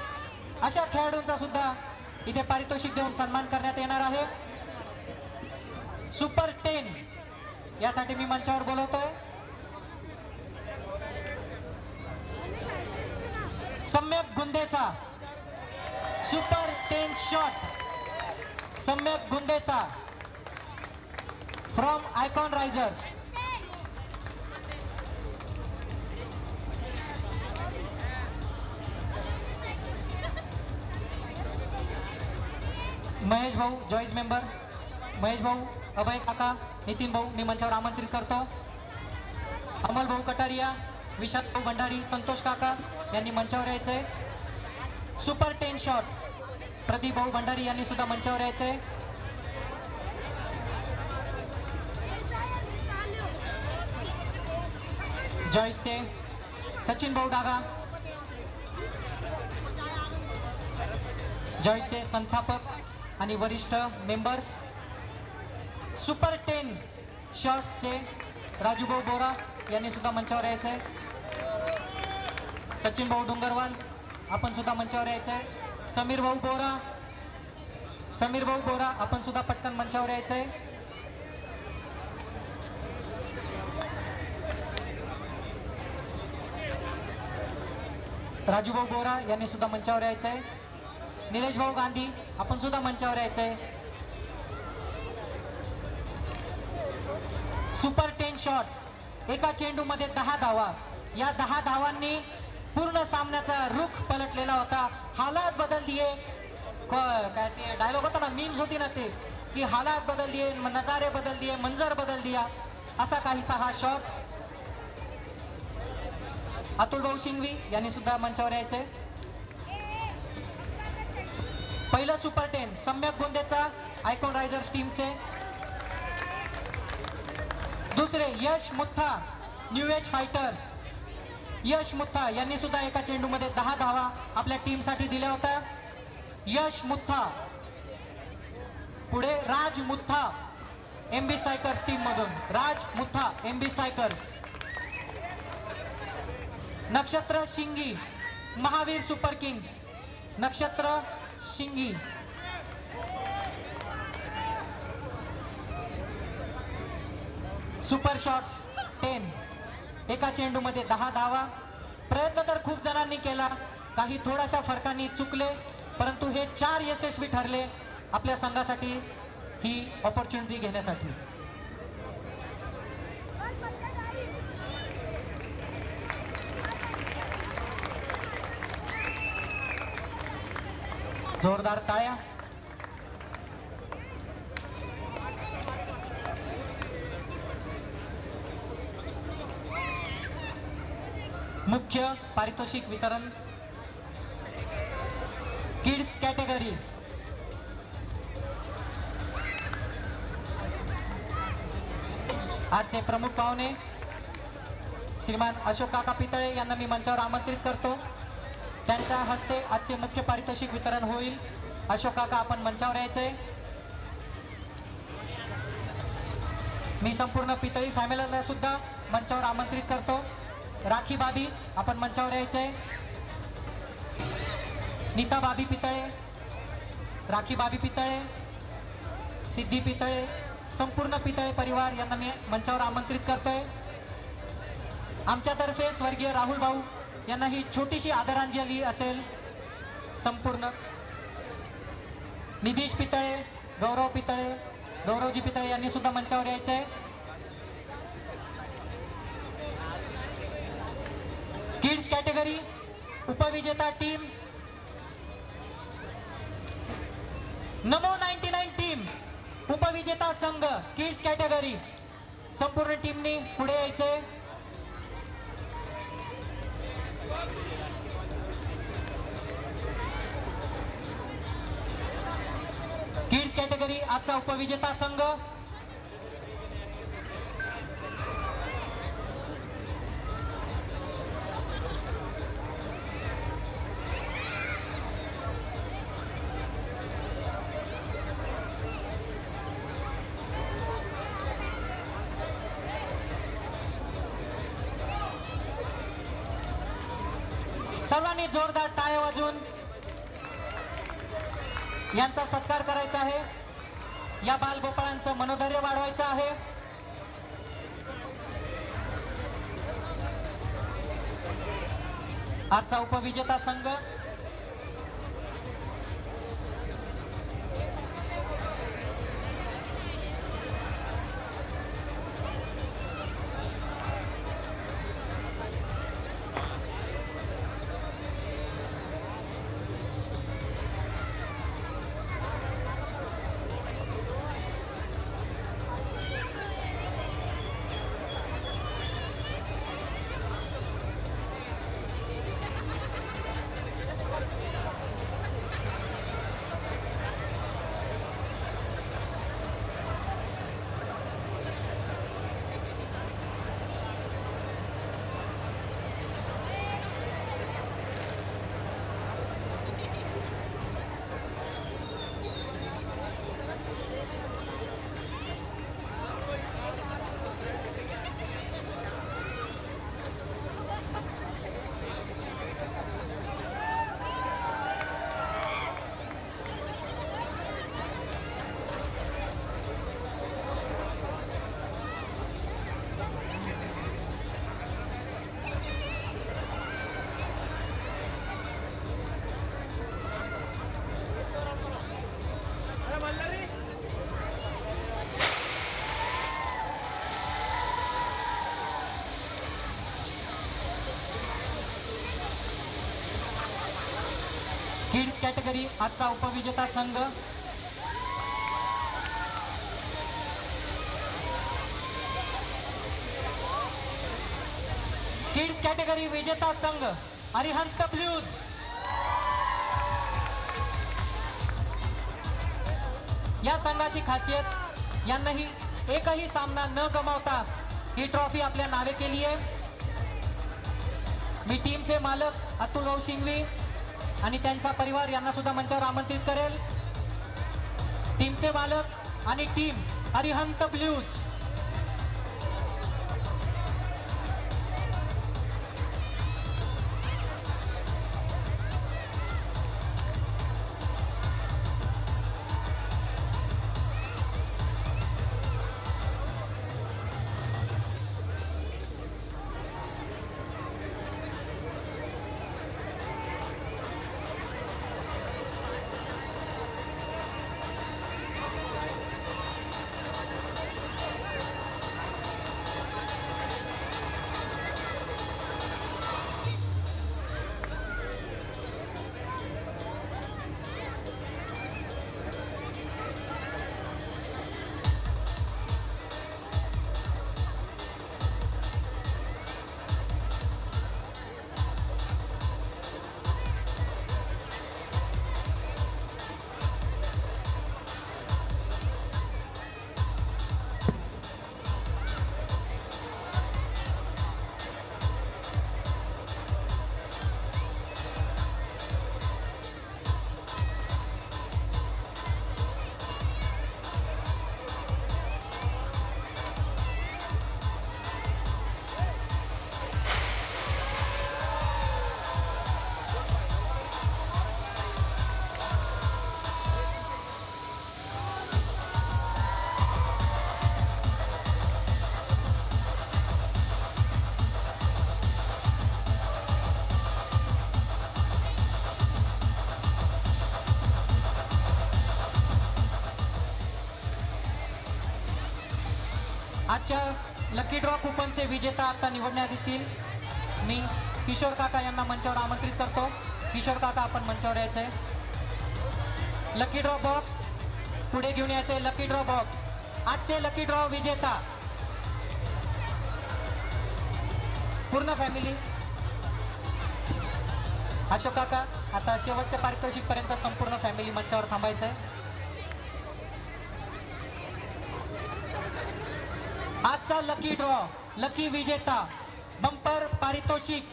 अशा खेळाडूंचा सुद्धा इथे पारितोषिक देऊन सन्मान करण्यात येणार आहे. सुपर 10 यासाठी मी मंचावर बोलवतोय सम्यक गुंदेचा. सुपर 10 शॉट सम्यक Gundecha from icon risers. Mahesh भाऊ जॉईस मेंबर, महेश भाऊ, अभय काका, नितीन भाऊ मी मंचावर आमंत्रित करतो. अमल भाऊ कटारिया, विशाल भाऊ भंडारी, संतोष काका यांनी मंचावर यायचंय. सुपर 10 शॉट प्रदीप भाऊ भंडारी यांनी सुद्धा मंचावर यायचंय. जॉईसचे सचिन भाऊ डागा, जॉईसचे संस्थापक आणि वरिष्ठ मेंबर्स. सुपर 10 शॉट्सचे राजूभाऊ बोरा यांनी सुद्धा मंचावर यायचंय. सचिन भाऊ डोंगरवाल आपण सुद्धा मंचावर यायचंय. समीर भाऊ बोरा आपण सुद्धा पटकन मंचावर यायचंय. राजूभाऊ बोरा यांनी सुद्धा मंचावर यायचंय. निलेश भाऊ गांधी आपण सुद्धा मंचावर यायचंय. सुपर 10 शॉट्स, एका चेंडूमध्ये 10 धावा. या 10 धावांनी पूर्ण सामन्याचा रुख पलटलेला होता. हालात बदल दिए, काय ते डायलॉग होता ना, मीम्स होती ना ते, की हालात बदल दिए, नजारे बदल दिए, मंजर बदल दिया, असा काहीसा हा शॉट. अतुल भाऊ सिंघवी यांनी सुद्धा मंचावर यायचंय. पहिलं सुपर 10 सम्यक गोंदेचा आयकॉन रायझर्स टीमचे. दुसरे यश मुथा न्यू एज फायटर्स. यश मुथा यांनी सुद्धा एका चेंडूमध्ये 10 धावा आपल्या टीमसाठी दिल्या होत्या. यश मुथा. पुढे राज मुथा एमबी स्ट्रायकर्स टीम मधून. राज मुथा एमबी स्ट्रायकर्स. नक्षत्र शिंगी महावीर सुपर किंग्स. नक्षत्र शिंगी. सुपर शॉट्स 10, एका चेंडूमध्ये 10 धावा. प्रयत्न तर खूप जणांनी केला, काही थोड्याशा फरकांनी चुकले, परंतु हे 4 यशस्वी ठरले आपल्या संघासाठी ही ऑपॉर्च्युनिटी घेण्यासाठी. जोरदार टाळ्या. मुख्य पारितोषिक वितरण किड्स कॅटेगरी. आजचे प्रमुख पाहुणे श्रीमान अशोक काका पितळे यांना मी मंचावर आमंत्रित करतो. त्यांच्या हस्ते आजचे मुख्य पारितोषिक वितरण होईल. अशोक काका आपण मंचावर यायचंय. मी संपूर्ण पितळी फॅमिलीला सुद्धा मंचावर आमंत्रित करतो. राखी बाबी आपण मंचावर यायचंय. नीता बाबी पितळे, राखी बाबी पितळे, सिद्धी पितळे, संपूर्ण पितळे परिवार यांना मी मंचावर आमंत्रित करतोय. आमच्यातर्फे स्वर्गीय राहुल भाऊ यांना ही छोटीशी आदरांजली असेल. संपूर्ण निधीश पितळे, गौरव पितळे, गौरवजी पितळे यांनी सुद्धा मंचावर यायचंय. किड्स कॅटेगरी उपविजेता टीम नमो 99 टीम. उपविजेता संघ किड्स कॅटेगरी. संपूर्ण टीमनी पुढे यायचंय. किड्स कॅटेगरी आजचा उपविजेता संघ सर्वांनी जोरदार टाळ्या वाजवून यांचा सत्कार करायचा आहे. या बालगोपाळांचं मनोधैर्य वाढवायचं आहे. आजचा उपविजेता संघ किड्स कॅटेगरी आजचा उपविजेता संघ किड्स कॅटेगरी विजेता संघ अरिहंत ब्ल्यूज. या संघाची खासियत यांनाही एकही सामना न गमावता ही ट्रॉफी आपल्या नावे केली आहे. मी टीमचे मालक अतुल भाऊ सिंघवी आणि त्यांचा परिवार यांना सुद्धा मंचावर आमंत्रित करेल. टीमचे मालक आणि टीम अरिहंत ब्ल्यूज. आजच्या लकी ड्रॉ कुपनचे विजेता आता निवडण्यात येतील. मी किशोर काका यांना मंचावर आमंत्रित करतो. किशोर काका आपण मंचावर यायचंय. लकी ड्रॉ बॉक्स पुढे घेऊन यायचे. लकी ड्रॉ बॉक्स आजचे लकी ड्रॉ विजेता पूर्ण फॅमिली. अशोक काका आता शेवटच्या पारितोषिक पर्यंत संपूर्ण फॅमिली मंचावर थांबायचंय. आजचा लकी ड्रॉ लकी विजेता बंपर पारितोषिक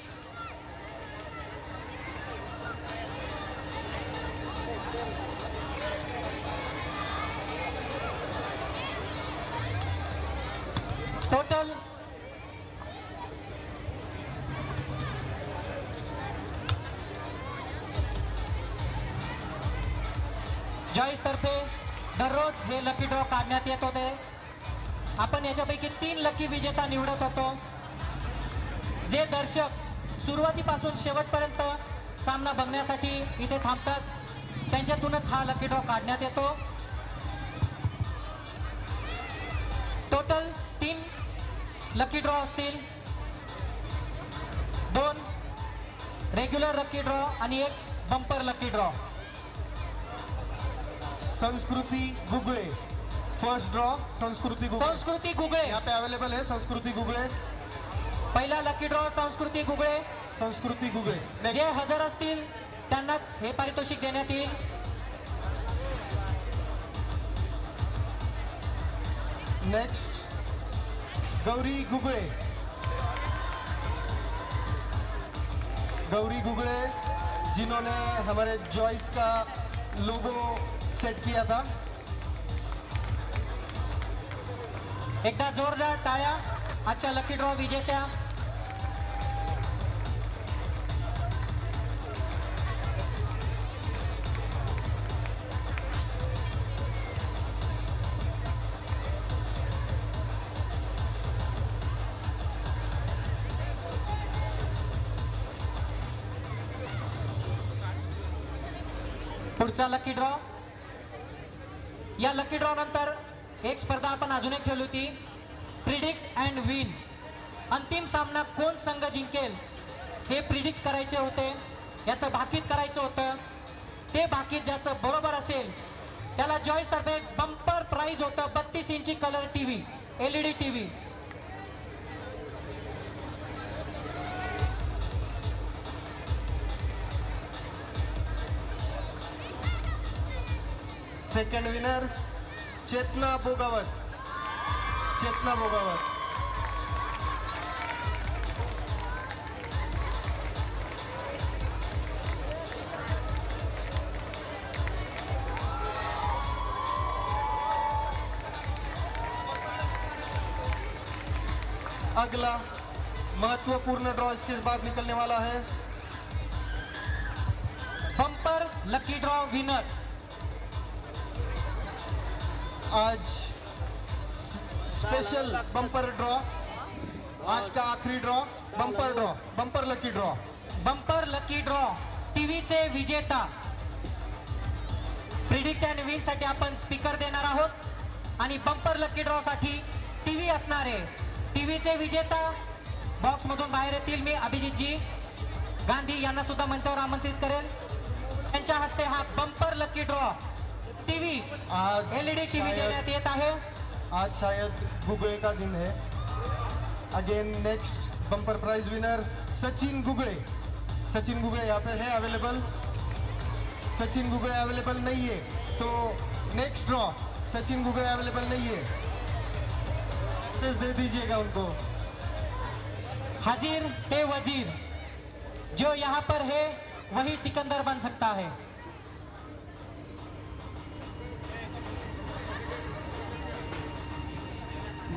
टोटल जॉईस तर्फे दररोज हे लकी ड्रॉ काढण्यात येत होते. आपण याच्यापैकी 3 लकी विजेता निवडत होतो. जे दर्शक सुरुवातीपासून शेवटपर्यंत सामना बघण्यासाठी इथे थांबतात त्यांच्यातूनच हा लकी ड्रॉ काढण्यात येतो. टोटल 3 लकी ड्रॉ असतील. 2 रेग्युलर लकी ड्रॉ आणि 1 बंपर लकी ड्रॉ. संस्कृति गुगले फर्स्ट ड्रॉ. संस्कृति गुगळे यहाँ पे अवेलेबल है. संस्कृति गुगले पहिला लकी ड्रॉ संस्कृती गुगळे. संस्कृति गुगले जे हजर असतील त्यांनाच हे पारितोषिक देण्यात येईल. नेक्स्ट गौरी गुगले. गौरी गुगले जिन्होंने हमारे जॉइस का लोगो सेट किया था. एकदा जोरदार टाळ्या आजच्या लकी ड्रॉ विजेत्या. पुढचा लकी ड्रॉ. या लकी ड्रॉ नंतर एक स्पर्धा आपण अजून एक ठेवली होती. Predict and win. अंतिम सामना कोण संघ जिंकेल हे प्रिडिक्ट करायचे होते. याचं भाकीत करायचं होतं. ते बाकी ज्याचं बरोबर असेल त्याला जॉईस तर्फे बंपर प्राइज होतं 32 इंची colour TV, LED TV. Second winner Chetna Bogawat. Chetna Bogawat. अगला महत्वपूर्ण ड्रॉ इसके बाद निकलने वाला है. Bumper lucky draw winner. आज स्पेशल बम्पर ड्रॉ, आज का आखरी draw, bumper draw, bumper lucky draw. Bumper lucky draw टीव्हीचे विजेता. प्रिडिक्ट अँड विन साठी आपण स्पीकर देणार आहोत आणि बंपर लकी ड्रॉ साठी टीव्ही असणार आहे. टीव्हीचे विजेता बॉक्स मधून बाहेर येतील. मी अभिजितजी गांधी यांना सुद्धा मंचावर आमंत्रित करेन. त्यांच्या हस्ते हा बंपर लकी ड्रॉ टीव्ही, आज LED टीव्ही देण्यात येत आहे. आज शायद गुगले का दिन है. Again next bumper prize winner Sachin Gugale. Sachin Gugale यहाँ पे है अवेलेबल. सचिन गुगले अवेलेबल नहीं है तो नेक्स्ट ड्रॉ सचिन गुगले अवेलेबल नहीं है, मैसेज दे दीजिएगा उनको. हाजिर है वजीर, जो यहाँ पर है वही सिकंदर बन सकता है.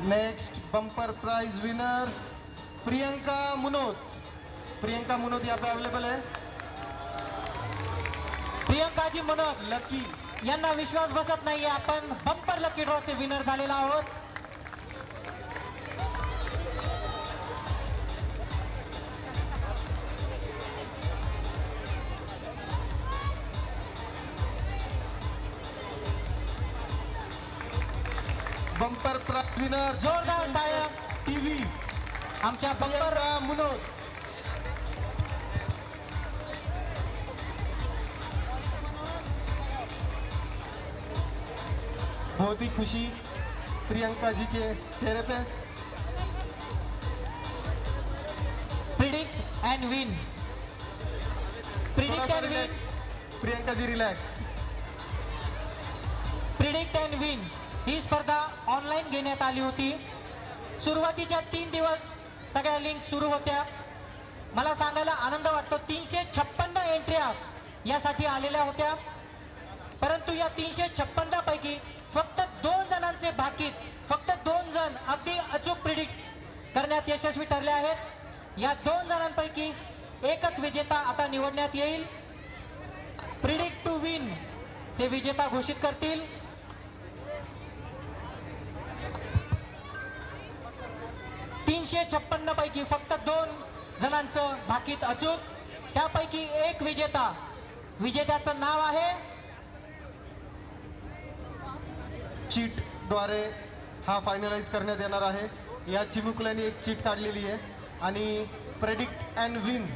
Next bumper prize winner Priyanka Munot. Priyanka Munot यहाँ पे अवेलेबल है. प्रियंकाजी मनोज लकी यांना विश्वास बसत नाहीये, आपण बंपर लकी ड्रॉचे विनर झालेला आहोत. बम्पर प्राइज विनर जोरदार टाळ्या टीव्ही आमच्या बंपर प्रियंका मुनोत. बहुत ही खुशी प्रियंका जी के चेहरे पे. Predict and win. थोड़ा प्रिडिक्ट सा and win. Relax. Priyanka ji relax. Predict and win ही स्पर्धा ऑनलाईन घेण्यात आली होती. सुरुवातीच्या 3 दिवस सगळ्या लिंक सुरू होत्या. मला सांगायला आनंद वाटतो 356 एंट्र्या यासाठी आलेल्या होत्या, परंतु या 356 पैकी फक्त 2 जणांचे भाकीत, फक्त 2 जण अगदी अचूक प्रिडिक्ट करण्यात यशस्वी ठरले आहेत. या 2 जणांपैकी एकच विजेता आता निवडण्यात येईल. प्रिडिक्ट टू विन चे विजेता घोषित करतील. तीनशे 56 पैकी फक्त 2 जणांचं भाकीत अचूक, त्यापैकी एक विजेता. विजेत्याचं नाव आहे चीट द्वारे हा फायनलाइज करण्यात येणार आहे. या चिमुकल्याने एक चीट काढलेली आहे आणि प्रेडिक्ट अँड विन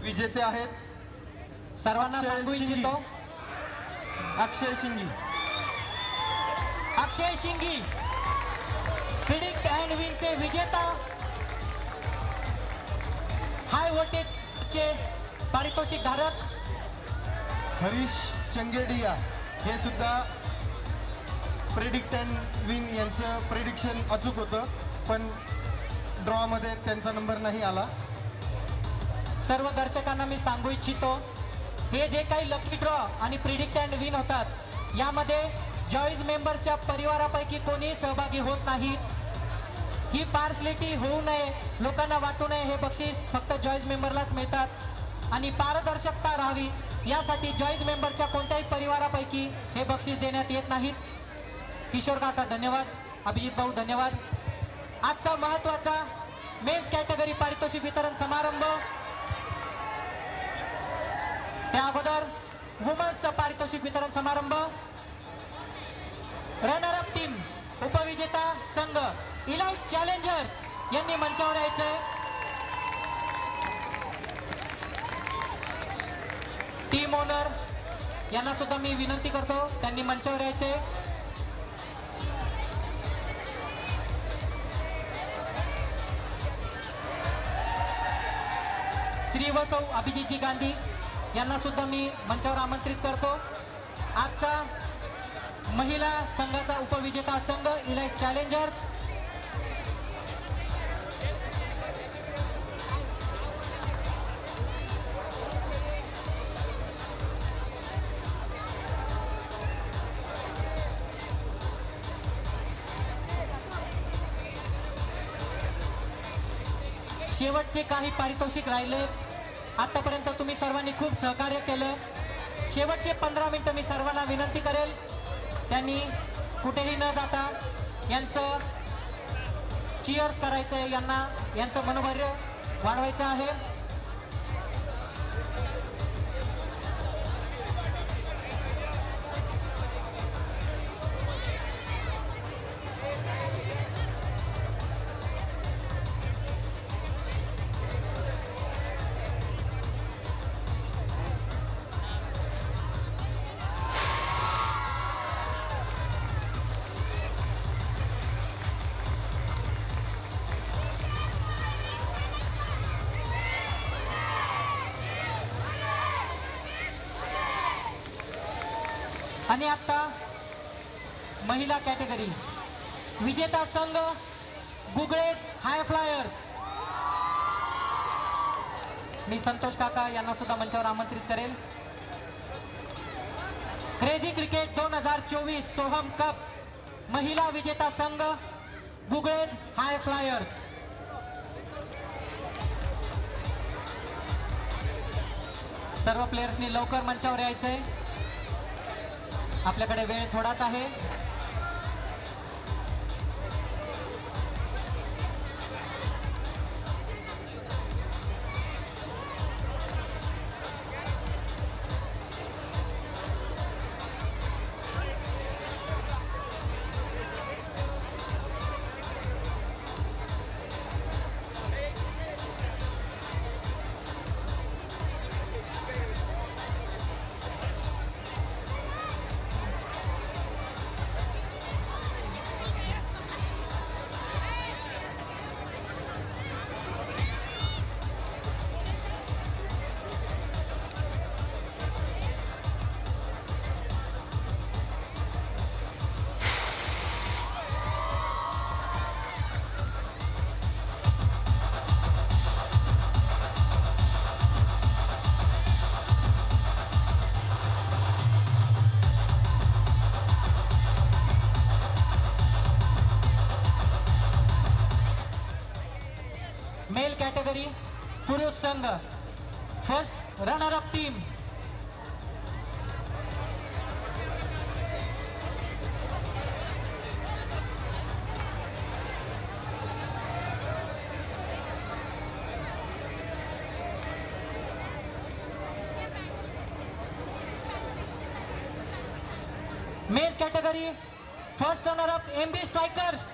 विजेते आहेत सर्वांना अक्षय सांगू शिंगी. इच्छितो अक्षय शिंगी. अक्षय शिंगी प्रिडिक्ट अँड विन चे विजेता. हाय व्होल्टेज चे पारितोषिक धारक. हरीश चंगेडिया हे सुद्धा प्रेडिक्ट अँड विन यांचं प्रेडिक्शन अचूक होतं, पण ड्रॉमध्ये त्यांचा नंबर नाही आला. सर्व दर्शकांना मी सांगू इच्छितो, हे जे काही लकी ड्रॉ आणि प्रिडिक्ट अँड विन होतात यामध्ये जॉईज मेंबर्सच्या परिवारापैकी कोणी सहभागी होत नाही. ही पार्सलिटी होऊ नये, लोकांना वाटू नये, हे बक्षीस फक्त जॉईज मेंबरलाच मिळतात आणि पारदर्शकता राहावी यासाठी जॉईज मेंबरच्या कोणत्याही परिवारापैकी हे बक्षीस देण्यात येत नाहीत. किशोर काका धन्यवाद. अभिजित भाऊ धन्यवाद. आजचा महत्त्वाचा मेन्स कॅटेगरी पारितोषिक वितरण समारंभ, त्या अगोदर वुमन्सचा पारितोषिक वितरण समारंभ. रनर अप टीम उपविजेता संघ इलाइट चॅलेंजर्स यांनी मंचावर यायचंय. टीम ओनर यांना सुद्धा मी विनंती करतो त्यांनी मंचावर यायचे. श्री व सौ अभिजितजी गांधी यांना सुद्धा मी मंचावर आमंत्रित करतो. आजचा महिला संघाचा उपविजेता संघ इलाइट चॅलेंजर्स शेवटचे काही पारितोषिक राहिले. आतापर्यंत तुम्ही सर्वांनी खूप सहकार्य केलं. शेवटचे 15 मिनिटं मी सर्वांना विनंती करेल त्यांनी कुठेही न जाता यांचं चीअर्स करायचं आहे, यांचं मनोबल वाढवायचं आहे. आणि आता महिला कॅटेगरी विजेता संघ गुगळेज हाय फ्लायर्स. मी संतोष काका यांना सुद्धा मंचावर आमंत्रित करेल. क्रेझी क्रिकेट 2024 सोहम कप महिला विजेता संघ गुगळेज हाय फ्लायर्स. सर्व प्लेयर्सनी लवकर मंचावर यायचंय, आपल्याकडे वेळ थोडाच आहे. मेल कॅटेगरी पुरुष संघ first runner up team men's category first runner up MB Strikers.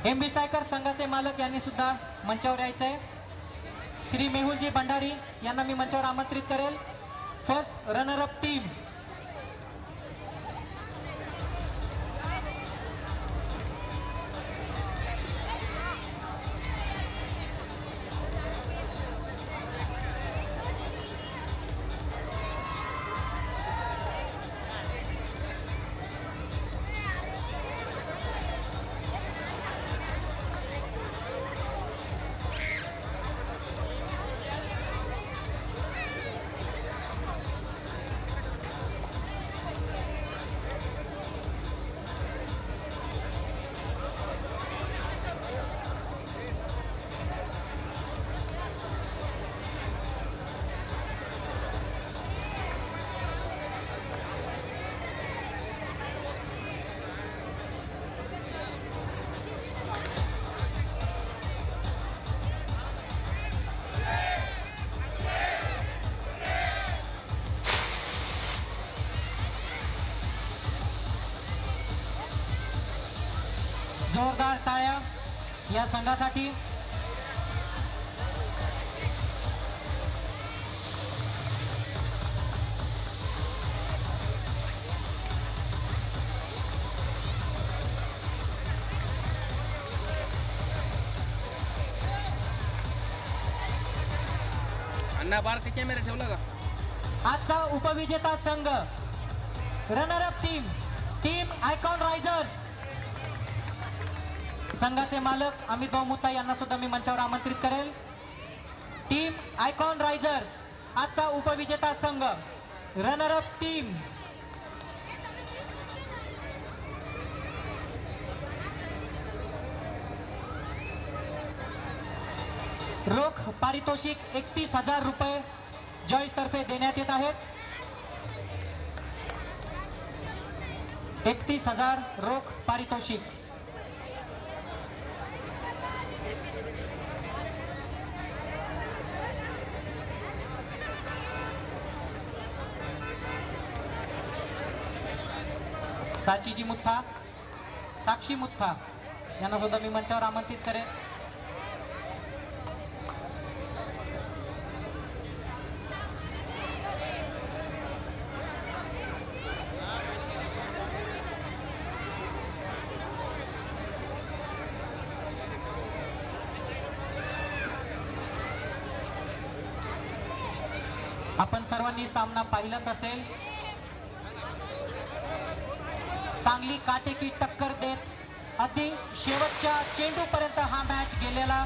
MB Strikers संघाचे मालक यांनी सुद्धा मंचावर यायचंय. श्री मेहुलजी भंडारी यांना मी मंचावर आमंत्रित करेल. फर्स्ट रनर अप टीम जोरदार टाळ्या या संघासाठी. अण्णा बारका कॅमेरा ठेवला का? आजचा उपविजेता संघ runner up team icon risers संघाचे मालक अमित भाऊ मुत्ता यांना सुद्धा मी मंचावर आमंत्रित करेल. टीम आयकॉन रायझर्स आजचा उपविजेता संघ रनर अप टीम. रोख पारितोषिक 31,000 रुपये जॉईस तर्फे देण्यात येत आहेत. 31,000 रोख पारितोषिक. साक्षी मुत्था यांना सुद्धा मी मंचावर आमंत्रित करेन. आपण सर्वांनी सामना पाहिलाच असेल. चांगली काटेकी टक्कर देत अगदी शेवटच्या चेंडूपर्यंत हा मॅच गेलेला.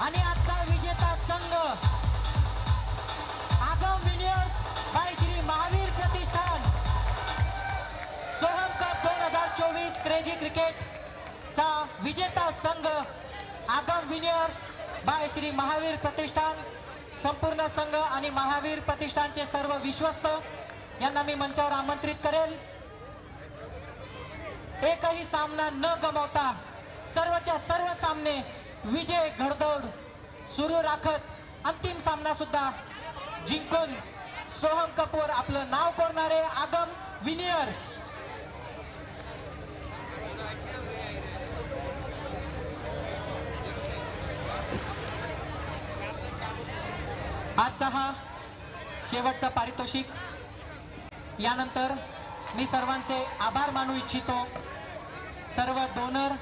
आणि आजचा विजेता संघ आगम विनियर्स बाय श्री महावीर प्रतिष्ठान सोहम कप 2024 क्रेझी क्रिकेट चा विजेता संघ आगम विनियर्स बाय श्री महावीर प्रतिष्ठान. संपूर्ण संघ आणि महावीर प्रतिष्ठानचे सर्व विश्वस्त यांना मी मंचावर आमंत्रित करेल. एकही सामना न गमावता सर्वच्या सर्व सामने विजय घडदौड सुरू राखत अंतिम सामना सुद्धा जिंकून सोहम कपवर आपलं नाव कोरणारे आगम विनियर्स. आजचा हा शेवटचा पारितोषिक. यानंतर मी सर्वांचे आभार मानू इच्छितो. सर्व डोनर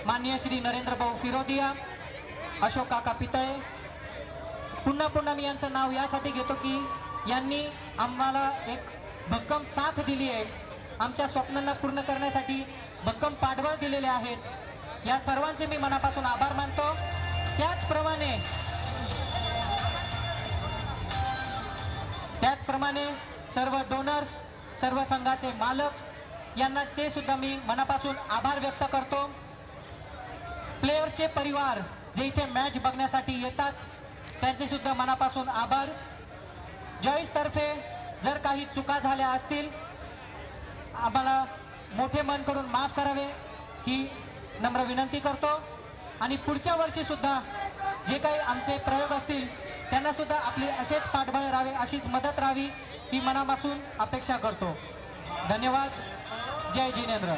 माननीय श्री नरेंद्र भाऊ फिरोदिया, अशोक काका पितळे. पुन्हा मी यांचं नाव यासाठी घेतो की यांनी आम्हाला एक भक्कम साथ दिली आहे. आमच्या स्वप्नांना पूर्ण करण्यासाठी भक्कम पाठबळ दिलेले आहेत. या सर्वांचे मी मनापासून आभार मानतो. त्याचप्रमाणे सर्व डोनर्स, सर्व संघाचे मालक यांनाचे सुद्धा मी मनापासून आभार व्यक्त करतो. प्लेयर्सचे परिवार जे इथे मॅच बघण्यासाठी येतात त्यांचे सुद्धा मनापासून आभार. जॉईस तर्फे जर काही चुका झाल्या असतील आम्हाला मोठे मन करून माफ करावे ही नम्र विनंती करतो. आणि पुढच्या वर्षी सुद्धा जे काही आमचे प्रयोग असतील त्यांना सुद्धा आपली असेच पाठबळ राहावे, अशीच मदत राहावी ही मनापासून अपेक्षा करतो. धन्यवाद. जय जिनेंद्र.